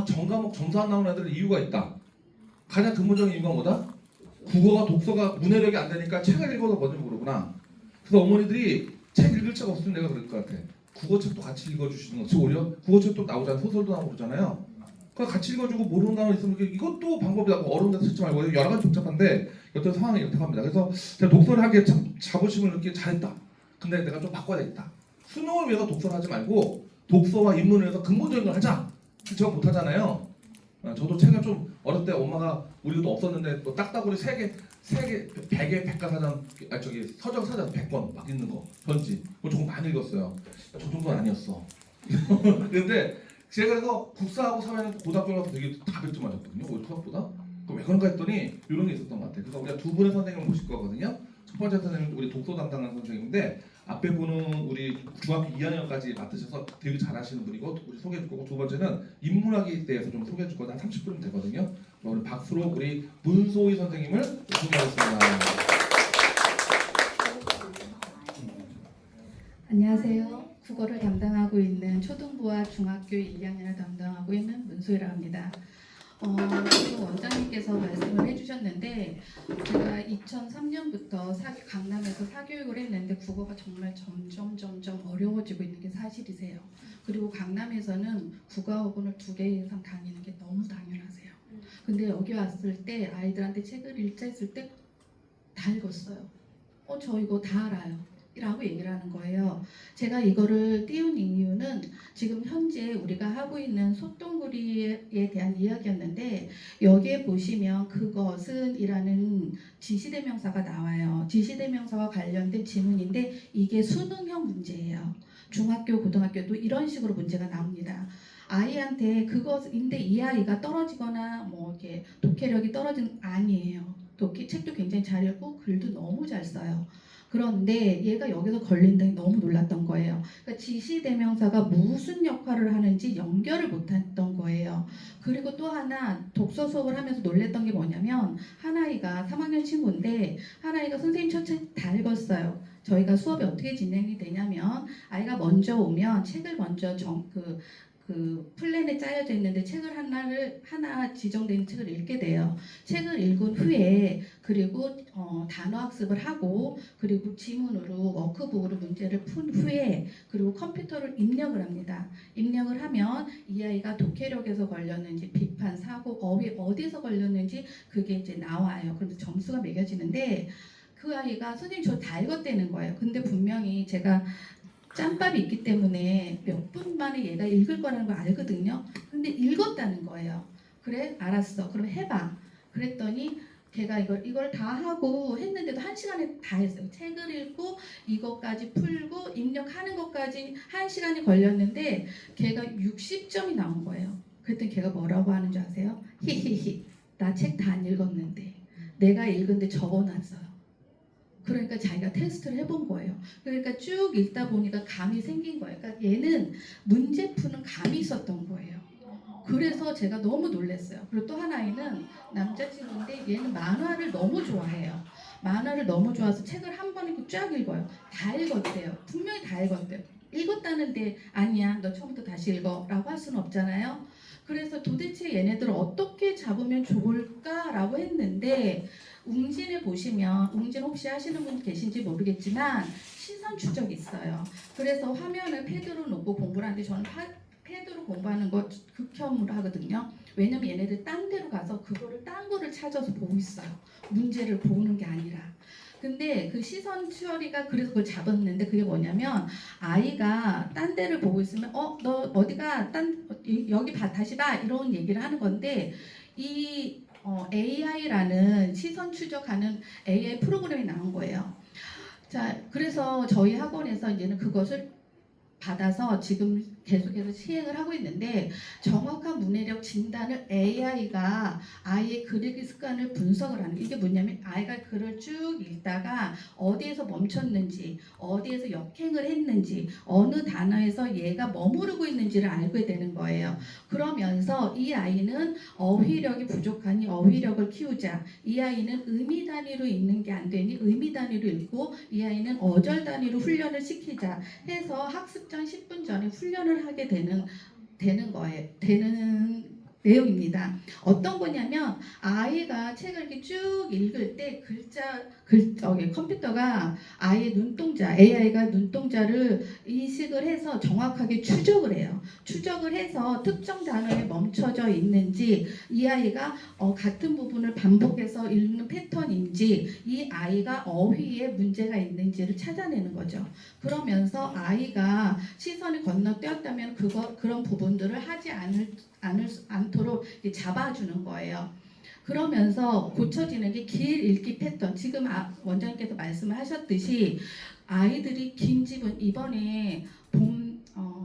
전과목 점수 안 나오는 애들은 이유가 있다. 가장 근본적인 이유가 뭐다? 국어가 독서가 문해력이 안 되니까 책을 읽어서 먼저 모르구나. 그래서 어머니들이 책 읽을 책 없으면 내가 그럴 것 같아. 국어책도 같이 읽어주시는 거지. 오히려 국어책도 나오잖아요. 소설도 나오고 그러잖아요. 그걸 같이 읽어주고 모르는 단어 있으면 이것도 방법이다. 어려운 데서 찾지 말고 여러 가지 복잡한데 어떤 상황이 이렇게 합니다. 그래서 제가 독서를 하기에 참 자부심을 느끼게 잘했다. 근데 내가 좀 바꿔야 되겠다. 수능을 위해서 독서를 하지 말고 독서와 인문을 위해서 근본적인 걸 하자. 제가 못하잖아요. 저도 책을 좀 어릴 때 엄마가 우리도 없었는데 또 딱따구리 3개 100개 백과사전 서적 사전 100권 막 읽는 거 전지 그거 조금 많이 읽었어요. 저 정도는 아니었어. 근데 제가 그래서 국사하고 사회는 고등학교 가서 되게 다 100점 맞았거든요. 오히려 수학보다. 왜 그런가 했더니 이런 게 있었던 것 같아요. 그래서 우리가 두 분의 선생님을 모실 거거든요. 첫 번째 선생님은 우리 독서 담당하는 선생님인데 앞에 분은 우리 중학교 2학년까지 맡으셔서 되게 잘하시는 분이고 우리 소개해 줄 거고 두 번째는 인문학에 대해서 좀 소개해 줄 거고 한 30분 되거든요. 오늘 박수로 우리 문소희 선생님을 소개하겠습니다. 안녕하세요. 국어를 담당하고 있는 초등부와 중학교 1학년을 담당하고 있는 문소희라고 합니다. 원장님께서 말씀을 해주셨는데 제가 2003년부터 강남에서 사교육을 했는데 국어가 정말 점점 어려워지고 있는 게 사실이세요. 그리고 강남에서는 국어학원을 2개 이상 다니는 게 너무 당연하세요. 근데 여기 왔을 때 아이들한테 책을 읽자 했을 때 다 읽었어요. 저 이거 다 알아요. 라고 얘기를 하는 거예요. 제가 이거를 띄운 이유는 지금 현재 우리가 하고 있는 소똥구리에 대한 이야기였는데 여기에 보시면 그것은 이라는 지시대명사가 나와요. 지시대명사와 관련된 지문인데 이게 수능형 문제예요. 중학교, 고등학교도 이런 식으로 문제가 나옵니다. 아이한테 그것인데 이 아이가 떨어지거나 뭐 이렇게 독해력이 떨어진 아니에요. 책도 굉장히 잘 읽고 글도 너무 잘 써요. 그런데 얘가 여기서 걸린다니 너무 놀랐던 거예요. 그러니까 지시대명사가 무슨 역할을 하는지 연결을 못했던 거예요. 그리고 또 하나 독서 수업을 하면서 놀랬던 게 뭐냐면 한 아이가 3학년 친구인데 한 아이가 선생님 첫 책 다 읽었어요. 저희가 수업이 어떻게 진행이 되냐면 아이가 먼저 오면 책을 먼저 그 플랜에 짜여져 있는데 책을 하나 지정된 책을 읽게 돼요. 책을 읽은 후에 그리고 단어 학습을 하고 그리고 지문으로 워크북으로 문제를 푼 후에 그리고 컴퓨터를 입력을 합니다. 입력을 하면 이 아이가 독해력에서 걸렸는지 비판, 사고, 어휘 어디서 걸렸는지 그게 이제 나와요. 그래서 점수가 매겨지는데 그 아이가 선생님 저 다 읽었다는 거예요. 근데 분명히 제가 짬밥이 있기 때문에 몇 분 만에 얘가 읽을 거라는 걸 알거든요. 근데 읽었다는 거예요. 그래? 알았어. 그럼 해봐. 그랬더니 걔가 이걸 다 하고 했는데도 1시간에 다 했어요. 책을 읽고 이것까지 풀고 입력하는 것까지 1시간이 걸렸는데 걔가 60점이 나온 거예요. 그랬더니 걔가 뭐라고 하는 줄 아세요? 히히히 나 책 다 안 읽었는데 내가 읽은데 적어놨어요. 그러니까 자기가 테스트를 해본 거예요. 그러니까 쭉 읽다 보니까 감이 생긴 거예요. 그러니까 얘는 문제 푸는 감이 있었던 거예요. 그래서 제가 너무 놀랐어요. 그리고 또 하나는 남자친구인데 얘는 만화를 너무 좋아해요. 만화를 너무 좋아해서 책을 한 번에 쫙 읽어요. 다 읽었대요. 분명히 다 읽었대요. 읽었다는데 아니야 너 처음부터 다시 읽어 라고 할 수는 없잖아요. 그래서 도대체 얘네들을 어떻게 잡으면 좋을까라고 했는데 웅진을 보시면 웅진 혹시 하시는 분 계신지 모르겠지만 시선 추적이 있어요. 그래서 화면을 패드로 놓고 공부를 하는데 저는 패드로 공부하는 거 극혐을 하거든요. 왜냐면 얘네들 딴 데로 가서 그거를 딴 거를 찾아서 보고 있어요. 문제를 보는 게 아니라. 근데 그 시선 처리가 그래서 그걸 잡았는데 그게 뭐냐면 아이가 딴 데를 보고 있으면 너 어디가 여기 다시 봐 이런 얘기를 하는 건데 이 AI라는 시선 추적하는 AI 프로그램이 나온 거예요. 자, 그래서 저희 학원에서 이제는 그것을 받아서 지금 계속해서 시행을 하고 있는데 정확한 문해력 진단을 AI가 아이의 글읽기 습관을 분석을 하는 이게 뭐냐면 아이가 글을 쭉 읽다가 어디에서 멈췄는지 어디에서 역행을 했는지 어느 단어에서 얘가 머무르고 있는지를 알게 되는 거예요. 그러면서 이 아이는 어휘력이 부족하니 어휘력을 키우자. 이 아이는 의미 단위로 읽는 게 안 되니 의미 단위로 읽고 이 아이는 어절 단위로 훈련을 시키자 해서 학습 전 10분 전에 훈련을 하게 되는 내용입니다. 어떤 거냐면 아이가 책을 이렇게 쭉 읽을 때 컴퓨터가 아이의 눈동자, AI가 눈동자를 인식을 해서 정확하게 추적을 해요. 추적을 해서 특정 단어에 멈춰져 있는지 이 아이가 같은 부분을 반복해서 읽는 패턴인지 이 아이가 어휘에 문제가 있는지를 찾아내는 거죠. 그러면서 아이가 시선이 건너뛰었다면 그런 부분들을 하지 않도록 잡아주는 거예요. 그러면서 고쳐지는 게 길 읽기 패턴. 지금 원장님께서 말씀을 하셨듯이 아이들이 긴 집은 이번에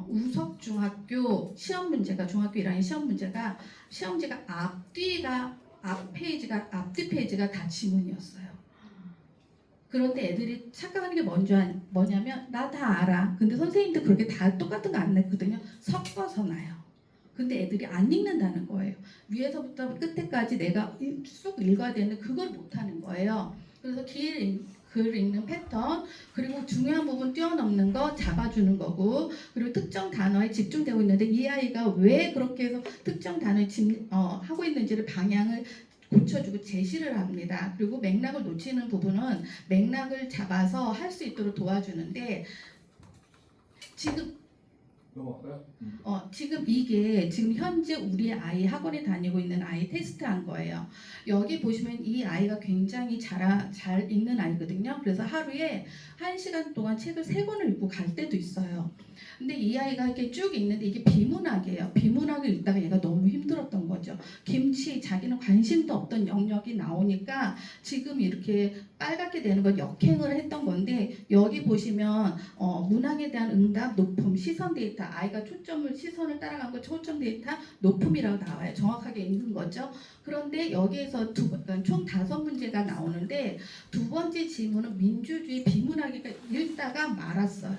우석중학교 시험 문제가 중학교 1학년 시험 문제가 시험지가 앞뒤 페이지가 다 지문이었어요. 그런데 애들이 착각하는 게 뭐냐면 나 다 알아. 근데 선생님도 그렇게 다 똑같은 거 안 냈거든요. 섞어서 놔요. 근데 애들이 안 읽는다는 거예요. 위에서부터 끝에까지 내가 쭉 읽어야 되는데 그걸 못하는 거예요. 그래서 글 읽는 패턴 그리고 중요한 부분 뛰어넘는 거 잡아주는 거고 그리고 특정 단어에 집중되고 있는데 이 아이가 왜 그렇게 해서 특정 단어에 하고 있는지를 방향을 고쳐주고 제시를 합니다. 그리고 맥락을 놓치는 부분은 맥락을 잡아서 할 수 있도록 도와주는데 지금 지금 현재 우리 아이 학원에 다니고 있는 아이 테스트한 거예요. 여기 보시면 이 아이가 굉장히 잘 읽는 아이거든요. 그래서 하루에 1시간 동안 책을 3권을 읽고 갈 때도 있어요. 근데 이 아이가 이렇게 쭉 읽는데 이게 비문학이에요. 비문학을 읽다가 얘가 너무 힘들었던 거죠. 김치 자기는 관심도 없던 영역이 나오니까 지금 이렇게 빨갛게 되는 건 역행을 했던 건데 여기 보시면 문학에 대한 응답 높음 시선 데이터 아이가 시선을 따라간 거 초점 데이터 높음이라고 나와요. 정확하게 읽는 거죠. 그런데 여기에서 그러니까 총 5문제가 나오는데 두 번째 질문은 민주주의 비문학이가 읽다가 말았어요.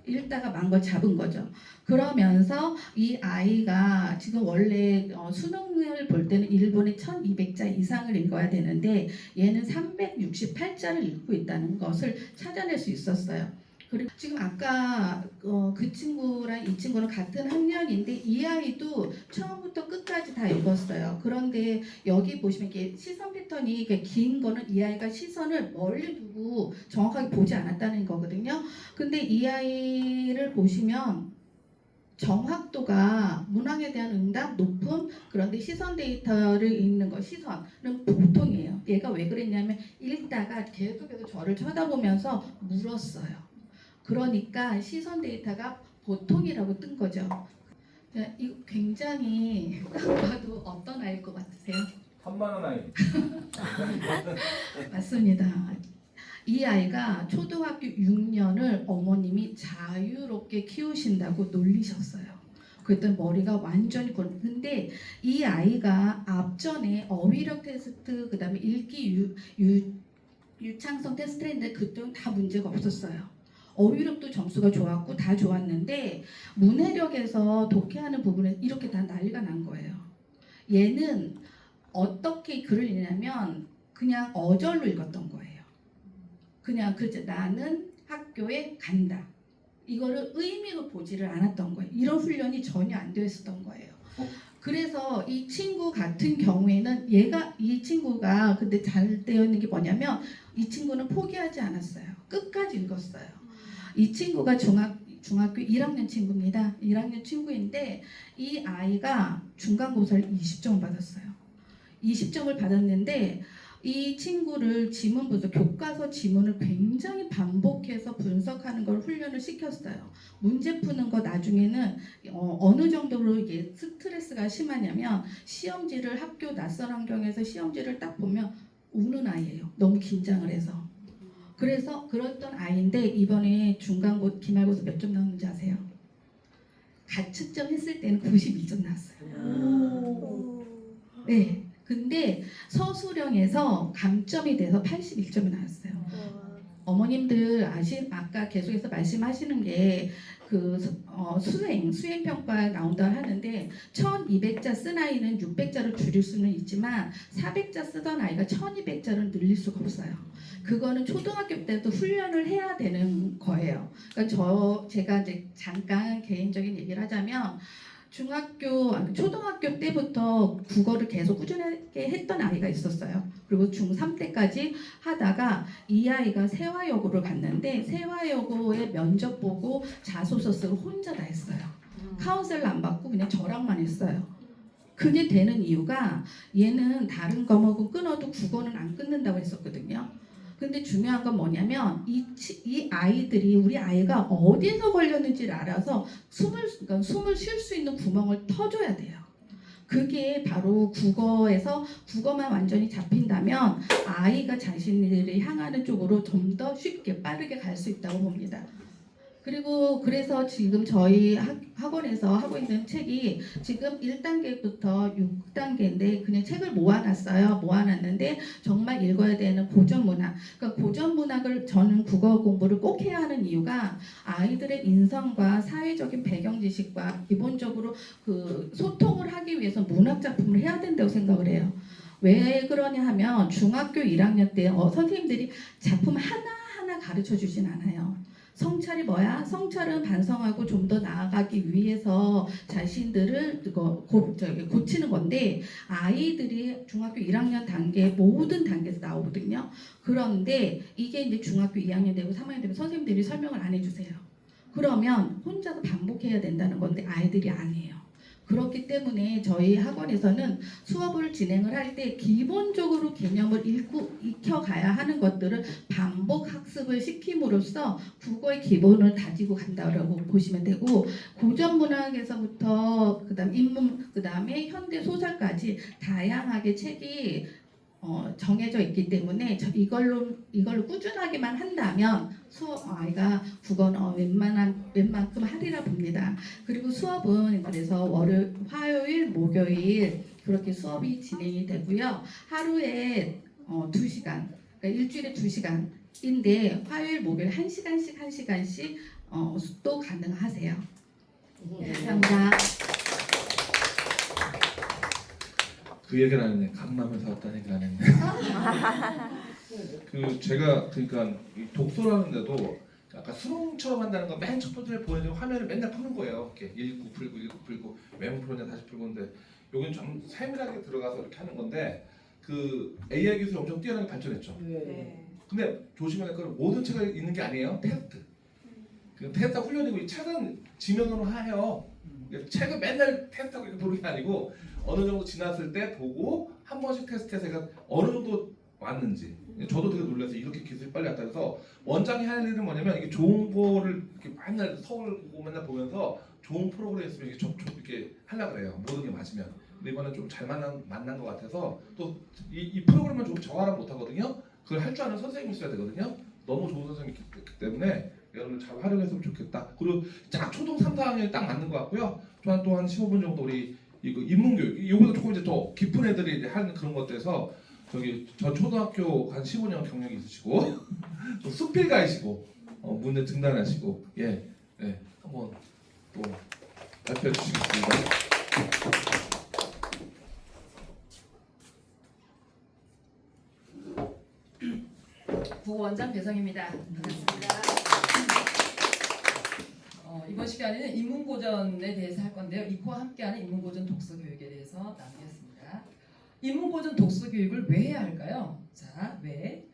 읽다가 만 걸 잡은 거죠. 그러면서 이 아이가 지금 원래 수능을 볼 때는 일본의 1200자 이상을 읽어야 되는데 얘는 368자를 읽고 있다는 것을 찾아낼 수 있었어요. 그리고 지금 아까 그 친구랑 이 친구는 같은 학년인데 이 아이도 처음부터 끝까지 다 읽었어요. 그런데 여기 보시면 이게 시선 패턴이 이게 긴 거는 이 아이가 시선을 멀리 두고 정확하게 보지 않았다는 거거든요. 근데 이 아이를 보시면 정확도가 문항에 대한 응답 높음, 그런데 시선 데이터를 읽는 거 시선은 보통이에요. 얘가 왜 그랬냐면 읽다가 계속해서 저를 쳐다보면서 물었어요. 그러니까 시선 데이터가 보통이라고 뜬 거죠. 이거 굉장히 딱 봐도 어떤 아이일 것 같으세요? 3만 원 아이. 맞습니다. 이 아이가 초등학교 6년을 어머님이 자유롭게 키우신다고 놀리셨어요. 그랬더니 머리가 완전히 근데 이 아이가 앞전에 어휘력 테스트 그다음에 읽기 유창성 테스트를 했는데 그때는 다 문제가 없었어요. 어휘력도 점수가 좋았고 다 좋았는데 문해력에서 독해하는 부분에 이렇게 다 난리가 난 거예요. 얘는 어떻게 글을 읽냐면 그냥 어절로 읽었던 거예요. 그냥 그저 나는 학교에 간다. 이거를 의미로 보지를 않았던 거예요. 이런 훈련이 전혀 안 되어 있었던 거예요. 그래서 이 친구 같은 경우에는 이 친구가 근데 잘 되어 있는 게 뭐냐면 이 친구는 포기하지 않았어요. 끝까지 읽었어요. 이 친구가 중학교 1학년 친구입니다. 1학년 친구인데 이 아이가 중간고사를 20점을 받았어요. 20점을 받았는데 이 친구를 지문 분석, 교과서 지문을 굉장히 반복해서 분석하는 걸 훈련을 시켰어요. 문제 푸는 거 나중에는 어느 정도로 이게 스트레스가 심하냐면 시험지를 학교 낯선 환경에서 시험지를 딱 보면 우는 아이예요. 너무 긴장을 해서. 그래서 그랬던 아이인데 이번에 기말고사 몇 점 나왔는지 아세요? 가채점 했을 때는 91점 나왔어요. 네. 근데 서술형에서 감점이 돼서 81점이 나왔어요. 어머님들 아까 계속해서 말씀하시는 게 그 수행평가 나온다 하는데 1200자 쓴 아이는 600자를 줄일 수는 있지만 400자 쓰던 아이가 1200자를 늘릴 수가 없어요. 그거는 초등학교 때도 훈련을 해야 되는 거예요. 그러니까 제가 이제 잠깐 개인적인 얘기를 하자면 초등학교 때부터 국어를 계속 꾸준하게 했던 아이가 있었어요. 그리고 중3 때까지 하다가 이 아이가 세화여고를 갔는데 세화여고에 면접 보고 자소서 쓰고 혼자 다 했어요. 카운셀러 안 받고 그냥 저랑만 했어요. 그게 되는 이유가 얘는 다른 과목은 끊어도 국어는 안 끊는다고 했었거든요. 근데 중요한 건 뭐냐면 이 아이들이 우리 아이가 어디에서 걸렸는지를 알아서 숨을 쉴 수 있는 구멍을 터줘야 돼요. 그게 바로 국어만 완전히 잡힌다면 아이가 자신들이 향하는 쪽으로 좀 더 쉽게 빠르게 갈 수 있다고 봅니다. 그래서 지금 저희 학원에서 하고 있는 책이 지금 1단계부터 6단계인데 그냥 책을 모아놨는데 정말 읽어야 되는 고전문학. 그러니까 고전문학을 저는 국어 공부를 꼭 해야 하는 이유가 아이들의 인성과 사회적인 배경 지식과 기본적으로 그 소통을 하기 위해서 문학 작품을 해야 된다고 생각을 해요. 왜 그러냐 하면 중학교 1학년 때 선생님들이 작품 하나하나 가르쳐 주진 않아요. 성찰이 뭐야? 성찰은 반성하고 좀 더 나아가기 위해서 자신들을 고치는 건데 아이들이 중학교 1학년 단계 모든 단계에서 나오거든요. 그런데 이게 이제 중학교 2학년 되고 3학년 되면 선생님들이 설명을 안 해주세요. 그러면 혼자서 반복해야 된다는 건데 아이들이 안 해요. 그렇기 때문에 저희 학원에서는 수업을 진행을 할 때 기본적으로 개념을 익혀가야 하는 것들을 반복 학습을 시킴으로써 국어의 기본을 다지고 간다고 보시면 되고 고전문학에서부터 그다음 인문 그다음에 현대 소설까지 다양하게 책이 정해져 있기 때문에 이걸로 꾸준하게만 한다면 아이가 국어는 웬만큼 하리라 봅니다. 그리고 수업은 그래서 화요일, 목요일 그렇게 수업이 진행이 되고요. 하루에 2시간, 그러니까 일주일에 2시간인데 화요일, 목요일 1시간씩 또 가능하세요. 감사합니다. 그 얘기를 안 했네. 강남에서 왔다는 얘기를 안 했네. 제가 그러니까 이 독서라는 데도 아까 수능처럼 한다는 건 맨 첫 번째 보여주는 화면을 맨날 푸는 거예요. 이렇게 읽고 풀고 외모 풀었냐 다시 풀고 근데 여기는 좀 세밀하게 들어가서 이렇게 하는 건데 그 AI 기술이 엄청 뛰어나게 발전했죠. 네. 근데 조심해야 할 건 모든 책을 읽는 게 아니에요. 테스트. 그 테스트 훈련이고 이 책은 지면으로 해요. 책을 맨날 테스트하고 이렇게 보는 게 아니고 어느 정도 지났을 때 보고 한 번씩 테스트해서 얘가 어느 정도 왔는지. 저도 되게 놀라서 이렇게 기술이 빨리 왔다 해서 원장이 하는 일은 뭐냐면 이게 좋은 거를 이렇게 맨날 서울 보고 맨날 보면서 좋은 프로그램 있으면 이렇게 이렇게 하려고 그래요. 모든 게 맞으면. 근데 이번에 좀 잘 만난 것 같아서 또 이 프로그램은 좀 정화를 못 하거든요. 그걸 할 줄 아는 선생님이 있어야 되거든요. 너무 좋은 선생님이 있기 때문에 여러분들 잘 활용했으면 좋겠다. 그리고 딱 초등 3, 4학년이 딱 맞는 것 같고요. 또 한 15분 정도 우리 이거 인문교육 이거보다 조금 이제 더 깊은 애들이 이제 하는 그런 것들에서 저기 전 초등학교 한 15년 경력이 있으시고 또 수필가이시고 문제 등단하시고 예 한번 또 발표해 주시겠습니다. 부원장 배성입니다. 반갑습니다. 이번 시간에는 인문고전에 대해서 할 건데요. 이코와 함께하는 인문고전 독서교육에 대해서 나누겠습니다. 인문고전 독서교육을 왜 해야 할까요? 자, 왜?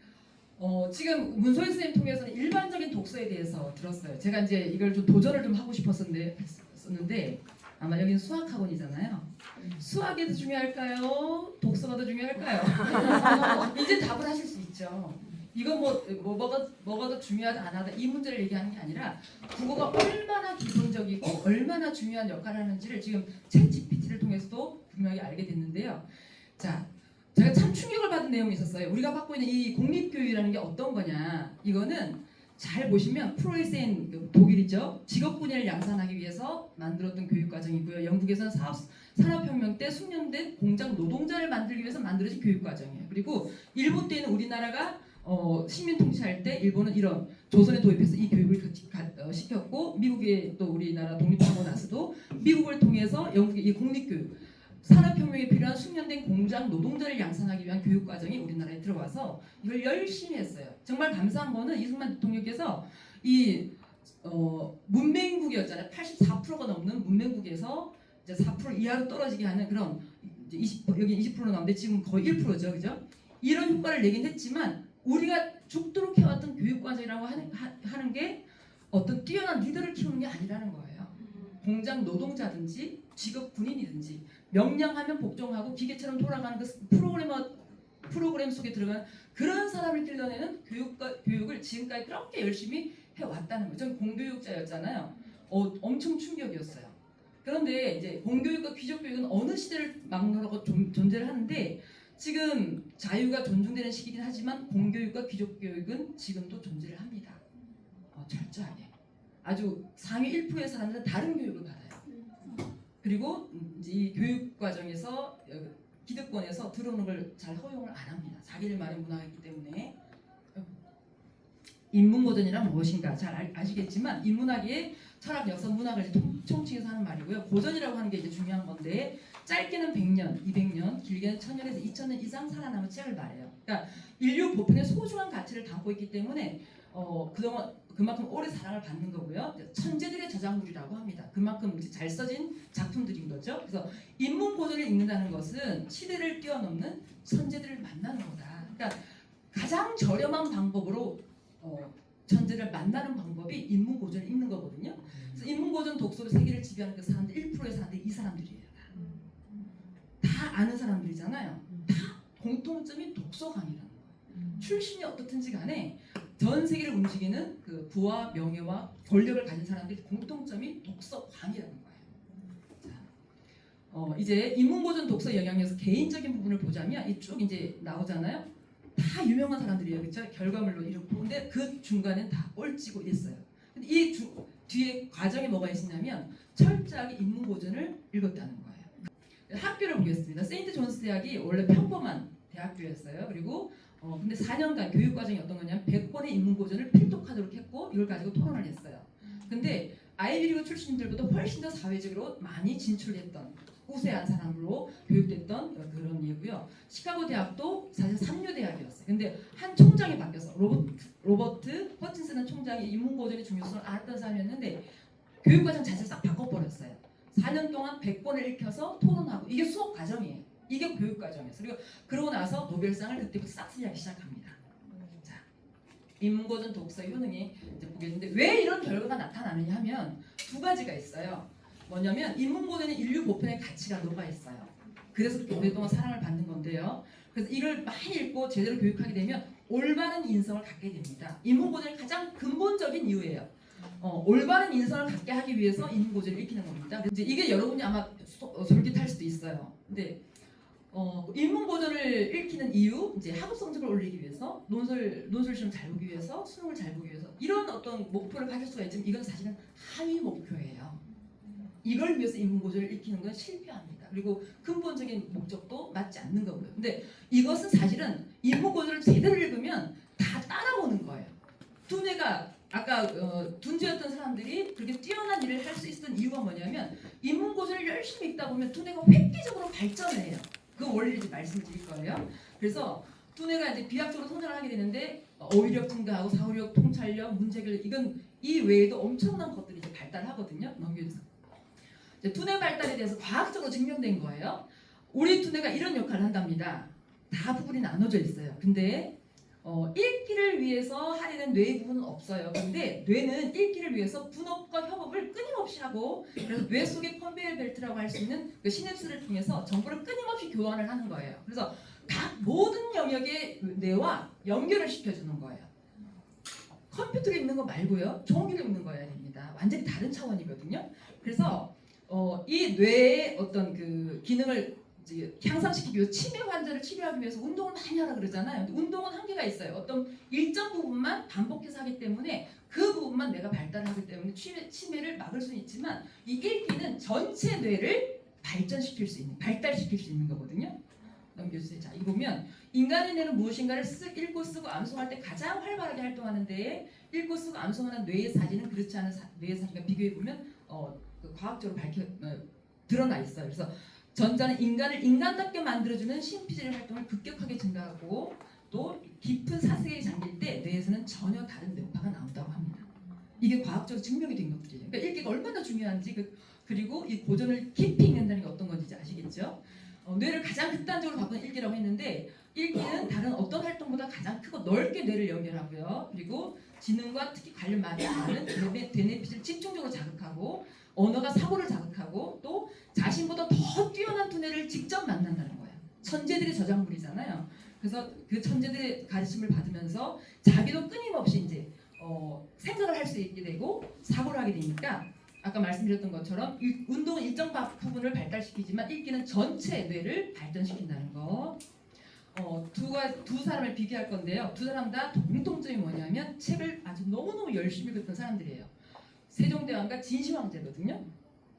지금 문소희 선생님 통해서는 일반적인 독서에 대해서 들었어요. 제가 이제 이걸 좀 도전을 좀 하고 싶었었는데 아마 여기는 수학학원이잖아요. 수학이 더 중요할까요? 독서가 더 중요할까요? 이제 답을 하실 수 있죠. 이건 뭐가 더 중요하다 안 하다 이 문제를 얘기하는 게 아니라 국어가 얼마나 기본적이고 얼마나 중요한 역할을 하는지를 지금 챗 GPT를 통해서도 분명히 알게 됐는데요. 자, 제가 참 충격을 받은 내용이 있었어요. 우리가 받고 있는 이 공립교육이라는 게 어떤 거냐. 이거는 잘 보시면 프로이센 독일이죠. 직업군인을 양산하기 위해서 만들었던 교육과정이고요. 영국에서는 산업혁명 때 숙련된 공장 노동자를 만들기 위해서 만들어진 교육과정이에요. 그리고 일본 때는 우리나라가 식민 통치할 때 일본은 이런 조선에 도입해서 이 교육을 시켰고 미국에 또 우리나라 독립하고 나서도 미국을 통해서 영국의 이 공립교육 산업혁명에 필요한 숙련된 공장 노동자를 양산하기 위한 교육과정이 우리나라에 들어와서 이걸 열심히 했어요. 정말 감사한 거는 이승만 대통령께서 이 문맹국이었잖아요. 84%가 넘는 문맹국에서 이제 4% 이하로 떨어지게 하는 그런 이제 여기 20% 나오는데 지금 거의 1%죠, 그죠? 이런 효과를 내긴 했지만 우리가 죽도록 해왔던 교육과정이라고 하는 게 어떤 뛰어난 리더를 키우는 게 아니라는 거예요. 공장 노동자든지 직업 군인이든지 명령하면 복종하고 기계처럼 돌아가는 그 프로그램 속에 들어간 그런 사람을 길러내는 교육을 지금까지 그렇게 열심히 해왔다는 거예요. 저는 공교육자였잖아요. 엄청 충격이었어요. 그런데 이제 공교육과 귀족교육은 어느 시대를 막론하고 존재를 하는데 지금 자유가 존중되는 시기긴 하지만 공교육과 귀족교육은 지금도 존재를 합니다. 철저하게. 아주 상위 1%의 사람들은 다른 교육을 받아요. 그리고 이 교육 과정에서 기득권에서 들어오는 걸 잘 허용을 안 합니다. 자기들만의 문화가 있기 때문에. 인문고전이란 무엇인가 잘 아시겠지만 인문학의 철학, 역사, 문학을 총칭해서 하는 말이고요. 고전이라고 하는 게 이제 중요한 건데 짧게는 100년, 200년, 길게는 1000년에서 2000년 이상 살아남은 책을 말해요. 그러니까 인류 보편의 소중한 가치를 담고 있기 때문에 그동안 그만큼 오래 사랑을 받는 거고요. 천재들의 저작물이라고 합니다. 그만큼 이제 잘 써진 작품들인 거죠. 그래서 인문고전을 읽는다는 것은 시대를 뛰어넘는 천재들을 만나는 거다. 그러니까 가장 저렴한 방법으로 천재를 만나는 방법이 인문고전을 읽는 거거든요. 그래서 인문고전 독서로 세계를 지배하는 그 사람들 1%의 사람들이 이 사람들이에요. 다 아는 사람들이잖아요. 다 공통점이 독서광이라는 거예요. 출신이 어떻든지 간에 전 세계를 움직이는 그 부와 명예와 권력을 가진 사람들이 공통점이 독서광이라는 거예요. 자, 이제 인문고전 독서 영향에서 개인적인 부분을 보자면 이쪽 이제 나오잖아요. 다 유명한 사람들이에요, 그렇죠? 결과물로 이렇게 보는데 그 중간엔 다 꼴찌고 이랬어요. 근데 이 뒤에 과정에 뭐가 있었냐면 철저하게 인문고전을 읽었다는 거예요. 학교를 보겠습니다. 세인트 존스 대학이 원래 평범한 대학교였어요. 그리고 근데 4년간 교육 과정이 어떤 거냐면 100권의 인문고전을 필독하도록 했고 이걸 가지고 토론을 했어요. 근데 아이비리그 출신들보다 훨씬 더 사회적으로 많이 진출했던 우세한 사람으로 교육됐던 그런 예고요. 시카고 대학도 사실 삼류 대학이었어요. 근데 한 총장이 바뀌어서 로버트 로버트 허친슨 총장이 인문고전의 중요성을 알았던 사람이었는데 교육과정 자체를 싹 바꿔버렸어요. 4년 동안 100번을 읽혀서 토론하고 이게 수업 과정이에요. 이게 교육과정이었어요. 그러고 나서 노벨상을 그때부터 싹 쓰기 시작합니다. 자, 인문고전 독서 효능이 이제 보겠는데 왜 이런 결과가 나타나느냐 하면 두 가지가 있어요. 뭐냐면 인문고전의 인류 보편의 가치가 녹아 있어요. 그래서 그렇게 오랫동안 사랑을 받는 건데요. 그래서 이걸 많이 읽고 제대로 교육하게 되면 올바른 인성을 갖게 됩니다. 인문고전의 가장 근본적인 이유예요. 올바른 인성을 갖게 하기 위해서 인문고전을 익히는 겁니다. 이제 이게 여러분이 아마 솔깃할 수도 있어요. 근데 인문고전을 읽히는 이유, 이제 학업 성적을 올리기 위해서, 논술 시험 잘 보기 위해서, 수능을 잘 보기 위해서 이런 어떤 목표를 가질 수가 있지만 이건 사실은 하위 목표예요. 이걸 위해서 인문고전을 익히는 건 실패합니다. 그리고 근본적인 목적도 맞지 않는 거고요. 근데 이것은 사실은 인문고전을 제대로 읽으면 다 따라오는 거예요. 두뇌가 아까 둔주였던 사람들이 그렇게 뛰어난 일을 할 수 있었던 이유가 뭐냐면 인문고전을 열심히 읽다 보면 두뇌가 획기적으로 발전을 해요. 그 원리를 이제 말씀드릴 거예요. 그래서 두뇌가 이제 비약적으로 성장을 하게 되는데 어휘력 증가하고 사고력, 통찰력, 문제결 이건 이 외에도 엄청난 것들이 이제 발달하거든요. 넘겨주세요. 두뇌 발달에 대해서 과학적으로 증명된 거예요. 우리 두뇌가 이런 역할을 한답니다. 다 부분이 나눠져 있어요. 근데 읽기를 위해서 하려는 뇌의 부분은 없어요. 근데 뇌는 읽기를 위해서 분업과 협업을 끊임없이 하고 그래서 뇌 속의 컨베이어 벨트라고 할 수 있는 그 시냅스를 통해서 정보를 끊임없이 교환을 하는 거예요. 그래서 각 모든 영역의 뇌와 연결을 시켜주는 거예요. 컴퓨터로 읽는 거 말고요. 종이로 읽는 거여야 됩니다. 완전히 다른 차원이거든요. 그래서 이 뇌의 어떤 그 기능을 이제 향상시키기 위해서 치매 환자를 치료하기 위해서 운동을 많이 하라 그러잖아요. 근데 운동은 한계가 있어요. 어떤 일정 부분만 반복해서 하기 때문에 그 부분만 뇌가 발달하기 때문에 치매를 막을 수는 있지만 이 읽기는 전체 뇌를 발전시킬 수 있는, 발달시킬 수 있는 거거든요. 넘겨주세요. 자, 이 보면 인간의 뇌는 무엇인가를 읽고 쓰고 암송할 때 가장 활발하게 활동하는데 읽고 쓰고 암송하는 뇌의 사진은 그렇지 않은 뇌의 사진과 비교해 보면 그 과학적으로 드러나 있어요. 그래서 전자는 인간을 인간답게 만들어주는 신피질의 활동을 급격하게 증가하고 또 깊은 사색에 잠길 때 뇌에서는 전혀 다른 뇌파가 나온다고 합니다. 이게 과학적으로 증명이 된 것들이에요. 그러니까 읽기가 얼마나 중요한지 그리고 이 고전을 깊이 읽는다는 게 어떤 건지 아시겠죠? 뇌를 가장 극단적으로 바꾸는 읽기라고 했는데 읽기는 다른 어떤 활동보다 가장 크고 넓게 뇌를 연결하고요. 그리고 지능과 특히 관련 많이 많은 대뇌피질을 집중적으로 자극하고 언어가 사고를 자극하고 또 자신보다 더 뛰어난 두뇌를 직접 만난다는 거예요. 천재들의 저작물이잖아요. 그래서 그 천재들의 가르침을 받으면서 자기도 끊임없이 이제 생각을 할 수 있게 되고 사고를 하게 되니까 아까 말씀드렸던 것처럼 운동은 일정 부분을 발달시키지만 읽기는 전체 뇌를 발전시킨다는 거. 두 사람을 비교할 건데요. 두 사람 다 공통점이 뭐냐면 책을 아주 너무너무 열심히 읽었던 사람들이에요. 세종대왕과 진시황제거든요.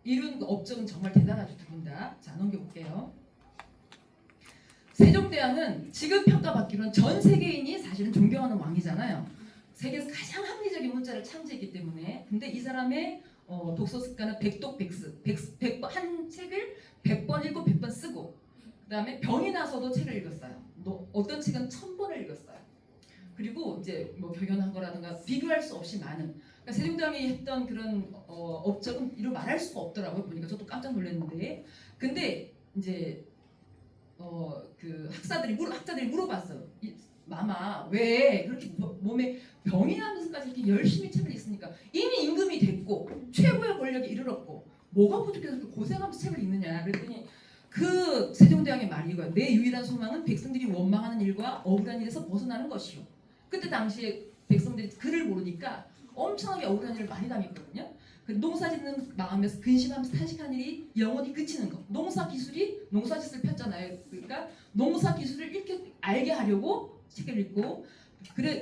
이룬 업적은 정말 대단하죠. 두 분 다. 자, 넘겨볼게요. 세종대왕은 지금 평가받기로는 전 세계인이 사실은 존경하는 왕이잖아요. 세계에서 가장 합리적인 문자를 창제했기 때문에. 근데 이 사람의 독서 습관은 백독백스. 한 책을 100번 읽고 100번 쓰고 그 다음에 병이 나서도 책을 읽었어요. 어떤 책은 1000번을 읽었어요. 그리고 이제 뭐 경연한 거라든가 비교할 수 없이 많은 그러니까 세종대왕이 했던 그런 업적은 이루 말할 수가 없더라고요. 보니까 저도 깜짝 놀랐는데 근데 이제 그 학자들이 물어봤어요. 마마 왜 그렇게 몸에 병이 나면서까지 이렇게 열심히 책을 읽습니까? 이미 임금이 됐고 최고의 권력에 이르렀고 뭐가 부족해서 그렇게 고생하면서 책을 읽느냐 그랬더니 그 세종대왕의 말이 이거예요. 내 유일한 소망은 백성들이 원망하는 일과 억울한 일에서 벗어나는 것이요. 그때 당시에 백성들이 글을 모르니까 엄청나게 억울한 일을 많이 당했거든요. 그 농사짓는 마음에서 근심하면서 탄식하는 일이 영원히 그치는 거. 농사짓을 폈잖아요. 그러니까 농사 기술을 알게 하려고 책을 읽고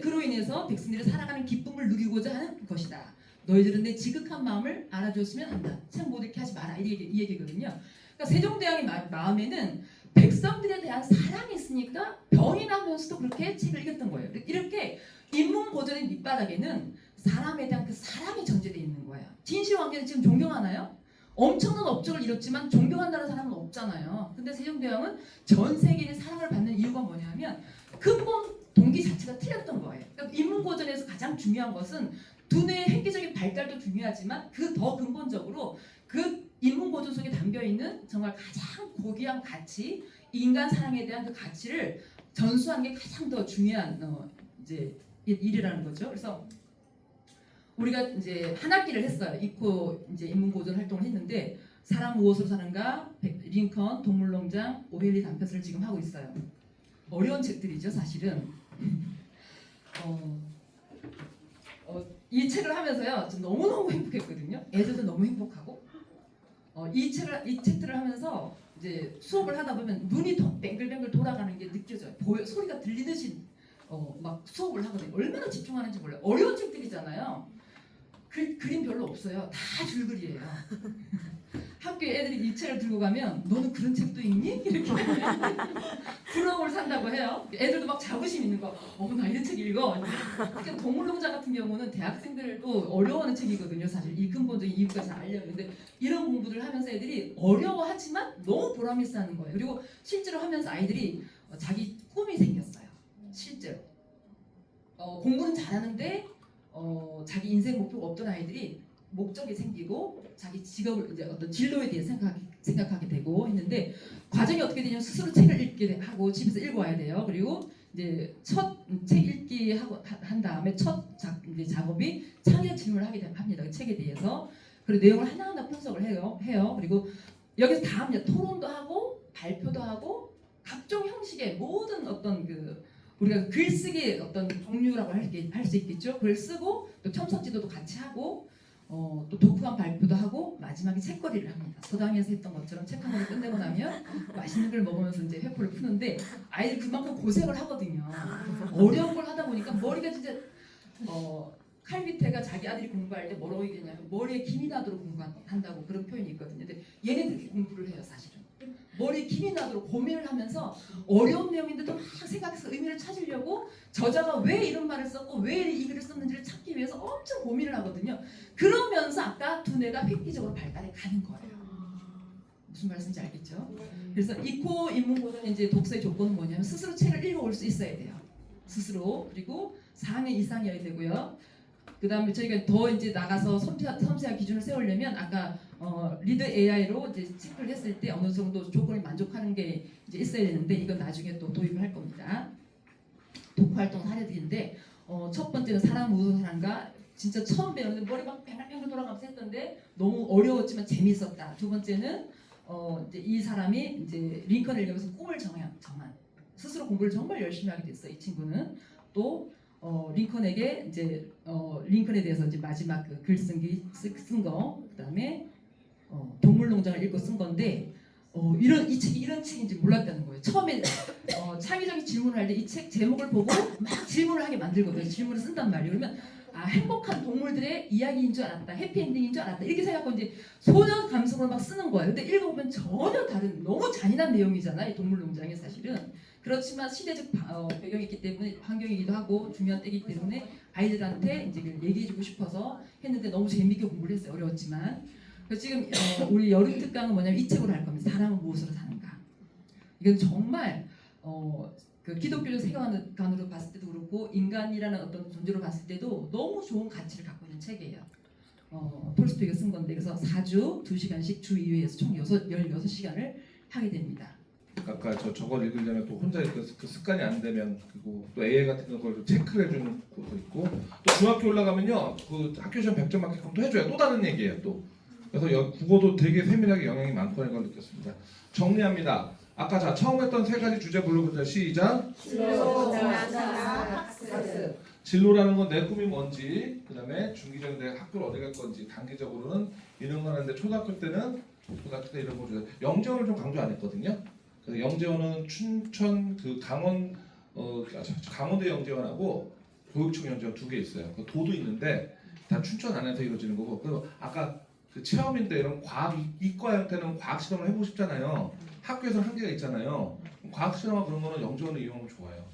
그로 인해서 백성들이 살아가는 기쁨을 누리고자 하는 것이다. 너희들은 내 지극한 마음을 알아줬으면 한다. 책 못 읽게 하지 마라. 이 얘기거든요. 그러니까 세종대왕의 마음에는 백성들에 대한 사랑이 있으니까 병이 나면서도 그렇게 책을 읽었던 거예요. 이렇게 인문고전의 밑바닥에는 사람에 대한 그 사랑이 전제되어 있는 거예요. 진시황제는 지금 존경하나요? 엄청난 업적을 이뤘지만 존경한다는 사람은 없잖아요. 근데 세종대왕은 전 세계인의 사랑을 받는 이유가 뭐냐면 근본 동기 자체가 틀렸던 거예요. 그러니까 인문고전에서 가장 중요한 것은 두뇌의 획기적인 발달도 중요하지만 그 더 근본적으로 그 인문고전 속에 담겨 있는 정말 가장 고귀한 가치, 인간 사랑에 대한 그 가치를 전수하는 게 가장 더 중요한 이제 일이라는 거죠. 그래서 우리가 이제 한 학기를 했어요. 이코 이제 인문고전 활동을 했는데 사람 무엇으로 사는가, 링컨, 동물농장, 오헬리 단편서를 지금 하고 있어요. 어려운 책들이죠, 사실은. 이 책을 하면서요, 전 너무너무 행복했거든요. 애들도 너무 행복하고. 이 책들을 하면서 이제 수업을 하다 보면 눈이 더 뱅글뱅글 돌아가는 게 느껴져요. 소리가 들리듯이 막 수업을 하거든요. 얼마나 집중하는지 몰라요. 어려운 책들이잖아요. 그림 별로 없어요. 다 줄거리예요. 학교에 애들이 이 책을 들고 가면 너는 그런 책도 읽니? 이렇게 부러움을 산다고 해요. 애들도 막 자부심 있는 거. 나 이런 책 읽어. 그러니까 동물농장 같은 경우는 대학생들도 어려워하는 책이거든요. 사실 이 근본적인 이유가 잘 알려는데 이런 공부들을 하면서 애들이 어려워하지만 너무 보람있어 하는 거예요. 그리고 실제로 하면서 아이들이 자기 꿈이 생겼어요. 실제로. 공부는 잘하는데 자기 인생 목표가 없던 아이들이 목적이 생기고 자기 직업을 이제 어떤 진로에 대해 생각하게 되고 했는데 과정이 어떻게 되냐면 스스로 책을 읽게 하고 집에서 읽어와야 돼요. 그리고 이제 첫 책 읽기 한 다음에 첫 작업이 창의적 질문을 하게 합니다. 그 책에 대해서. 그리고 내용을 하나하나 분석을 해요. 그리고 여기서 다 합니다. 토론도 하고 발표도 하고 각종 형식의 모든 어떤 우리가 글쓰기 어떤 종류라고 할 수 있겠죠. 글 쓰고 또 첨삭 지도도 같이 하고 또 독후감 발표도 하고 마지막에 책거리를 합니다. 서당에서 했던 것처럼 책 한 권을 끝내고 나면 맛있는 걸 먹으면서 이제 회포를 푸는데 아이들이 그만큼 고생을 하거든요. 어려운 걸 하다 보니까 머리가 진짜 칼밑에가 자기 아들이 공부할 때 뭐라고 얘기하냐면 머리에 김이 나도록 공부한다고 그런 표현이 있거든요. 근데 얘네들 이렇게 공부를 해요, 사실은. 머리에 김이 나도록 고민을 하면서 어려운 내용인데도 막 생각해서 의미를 찾으려고 저자가 왜 이런 말을 썼고 왜 이 글을 썼는지를 찾기 위해서 엄청 고민을 하거든요. 그러면서 아까 두뇌가 획기적으로 발달해 가는 거예요. 무슨 말씀인지 알겠죠? 그래서 이코 인문고전의 이제 독서의 조건은 뭐냐면 스스로 책을 읽어올 수 있어야 돼요. 스스로. 그리고 4학년 이상이어야 되고요. 그 다음에 저희가 더 이제 나가서 섬세한 기준을 세우려면 아까 리드 AI로 이제 체크를 했을 때 어느 정도 조건이 만족하는 게 이제 있어야 되는데 이건 나중에 또 도입을 할 겁니다. 독후 활동 사례들인데 첫 번째는 사람 무슨 사람과 진짜 처음 배우는데 머리 막 뱅글뱅글 돌아가면서 했던데 너무 어려웠지만 재미있었다. 두 번째는 이제 이 사람이 이제 링컨을 읽으면서 꿈을 정한 스스로 공부를 정말 열심히 하게 됐어. 이 친구는 또 링컨에게 이제 링컨에 대해서 이제 마지막 그 글쓴 거, 그다음에 동물농장을 읽고 쓴 건데 이 책이 이런 책인지 몰랐다는 거예요. 처음에 창의적인 질문을 할 때 이 책 제목을 보고 막 질문을 하게 만들거든요. 질문을 쓴단 말이에요. 그러면 행복한 동물들의 이야기인 줄 알았다, 해피엔딩인 줄 알았다 이렇게 생각하고 이제 소년 감성으로 막 쓰는 거예요. 근데 읽어보면 전혀 다른 너무 잔인한 내용이잖아요. 이 동물농장이 사실은. 그렇지만 시대적 배경이 있기 때문에 환경이기도 하고 중요한 때이기 때문에 아이들한테 이제 얘기해주고 싶어서 했는데 너무 재미있게 공부를 했어요. 어려웠지만. 그래서 지금 우리 여름 특강은 뭐냐면 이 책으로 할 겁니다. 사람은 무엇으로 사는가. 이건 정말 그 기독교적 세계관으로 봤을 때도 그렇고 인간이라는 어떤 존재로 봤을 때도 너무 좋은 가치를 갖고 있는 책이에요. 톨스토이가 쓴 건데 그래서 4주 2시간씩 주 2회에서 총 16시간을 하게 됩니다. 아까 저걸 읽으려면 또 혼자 그 습관이 안 되면 그리고 또 AI 같은 걸 체크를 해주는 것도 있고 또 중학교 올라가면요 그 학교 시험 100점 맞게끔 또 해줘요. 또 다른 얘기예요 또. 그래서 국어도 되게 세밀하게 영향이 많다는 걸 느꼈습니다. 정리합니다. 아까 처음 했던 세 가지 주제 불러보자. 시작. 진로라는 건 내 꿈이 뭔지, 그 다음에 중기적인 내가 학교를 어디 갈 건지, 단기적으로는 이런 거 하는데 초등학교 때 이런 거 줘요. 영재원을 좀 강조 안 했거든요. 그래서 영재원은 춘천 그 강원도 영재원하고 교육청 영재원 2개 있어요. 그 도도 있는데 다 춘천 안에서 이루어지는 거고. 그리고 아까 그 체험인데 이런 과학 이과한테는 과학 실험을 해보고 싶잖아요. 학교에서 한계가 있잖아요. 과학 실험과 그런 거는 영재원을 이용하면 좋아요.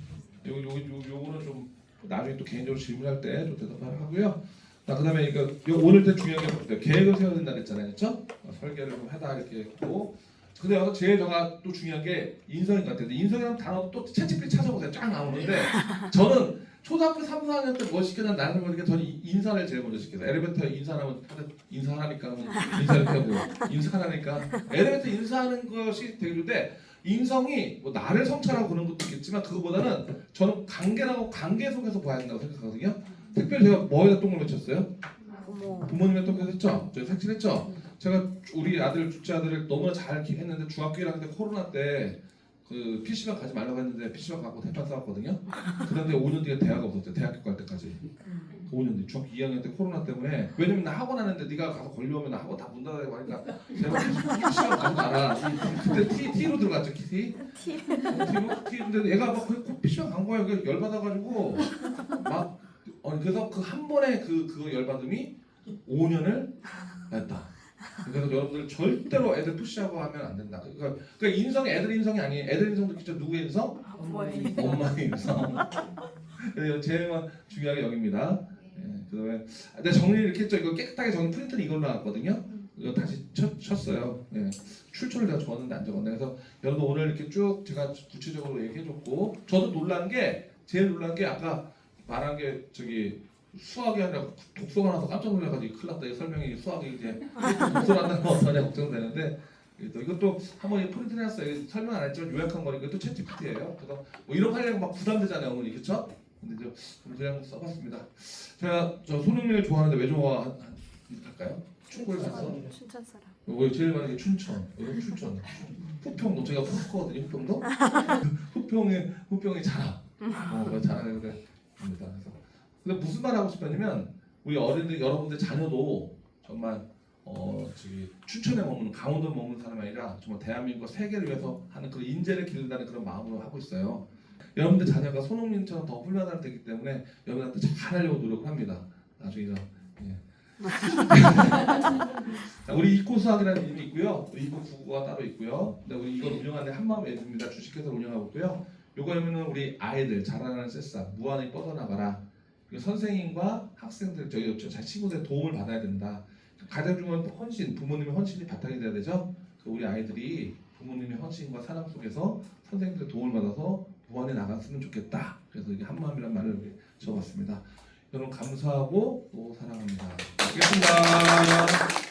요거는 좀 나중에 또 개인적으로 질문할 때 좀 대답을 하고요. 그다음에 오늘 때 중요한 게 계획을 세워야 된다 그랬잖아요, 그렇죠? 설계를 좀 해다 이렇게 했고. 근데 여기서 제일 또 중요한 게 인성인 것 같아요. 인성이라는 단어 또 채찍비 찾아보세요. 쫙 나오는데 저는 초등학교 3, 4학년 때 뭐 시키는 나는 모르게 저는 인사를 제일 먼저 시켜요. 엘리베이터에 인사하면 인사하니까 인사 이렇게 하고 인사하니까 엘리베이터 인사하는 것이 되게 좋은데 인성이 뭐 나를 성찰하고 그런 것도 있겠지만 그거보다는 저는 관계라고 관계 속에서 봐야 된다고 생각하거든요. 특별히 제가 뭐에다 똥을 맺혔어요? 부모님의 똥을 했죠? 저희 색칠했죠? 제가 우리 아들 둘째 아들을 너무나 잘 했는데 중학교 1학년 때 코로나 때 그 PC방 가지 말라고 했는데 PC방 가고 대판 싸웠거든요. 그다음에 5년 뒤에 대학 없었어요. 대학교 갈 때까지. 5년 뒤 중학교 2학년 때 코로나 때문에 왜냐면 나 학원 하는데 네가 가서 걸려오면 나 학원 다 문 닫아야 하니까 제발 PC방 가지 마라. 그때 T로 들어갔죠. T로. 근데 얘가 막 그 PC방 간 거야. 열받아가지고 막 그래서 그 한 번에 그거 열받음이 5년을 했다. 그래서 여러분들 절대로 애들 푸시하고 하면 안 된다. 그러니까 인성이 애들 인성이 아니에요. 애들 인성도 진짜 누구의 인성? 엄마의 인성. 그래서 제일 중요하게 여깁니다. 예, 그다음에 내가 정리를 이렇게 했죠. 이거 깨끗하게 정리 프린트는 이걸로 나왔거든요. 이거 다시 쳤어요. 예, 출처를 내가 적었는데 안 적었네. 그래서 여러분 오늘 이렇게 쭉 제가 구체적으로 얘기해줬고 저도 제일 놀란 게 아까 말한 게 저기 수학이 아니라 독서가 나서 깜짝 놀라가지고 큰일 났다. 이 설명이 수학이 이제 독서 한다는 거 어떠냐 걱정되는데 또 이것도 한번 프린트 해놨어요. 설명 안 했지만 요약한 거니까 이것도 챗GPT예요. 그래서 뭐 이런 거 하려고 막 부담되잖아요, 어머니 그렇죠? 근데 그냥 써봤습니다. 제가 저 손흥민을 좋아하는데 왜 좋아할까요? 축구를 샀어. 춘천 사람. 이거 제일 많은 게 춘천. 여기 춘천. 후평도 제가 후평거든요. 후평도. 후평이 자랑. 자랑인데 입니다. 그래서 근데 무슨 말 하고 싶었냐면 우리 어린이들 여러분들 자녀도 정말 저기 춘천에 머무는 강원도에 머무는 사람이 아니라 정말 대한민국 세계를 위해서 하는 그런 인재를 기른다는 그런 마음으로 하고 있어요. 여러분들 자녀가 손흥민처럼 더 훌륭한 사람이 되기 때문에 여러분한테 잘하려고 노력을 합니다. 나중에 예. 자, 우리 이코수학이라는 이름이 있고요. 이코 국어가 따로 있고요. 근데 우리 이걸 운영하는 한마음 애들입니다. 주식회사 운영하고 있고요. 요거는 우리 아이들 자라나는 새싹 무한히 뻗어나가라. 선생님과 학생들 저희 친구들의 도움을 받아야 된다. 가장 중요한 헌신, 부모님의 헌신이 바탕이 돼야 되죠. 우리 아이들이 부모님의 헌신과 사랑 속에서 선생님들의 도움을 받아서 무한히 나갔으면 좋겠다. 그래서 이게 한마음이라는 말을 여기 적었습니다. 여러분 감사하고 또 사랑합니다. 알겠습니다.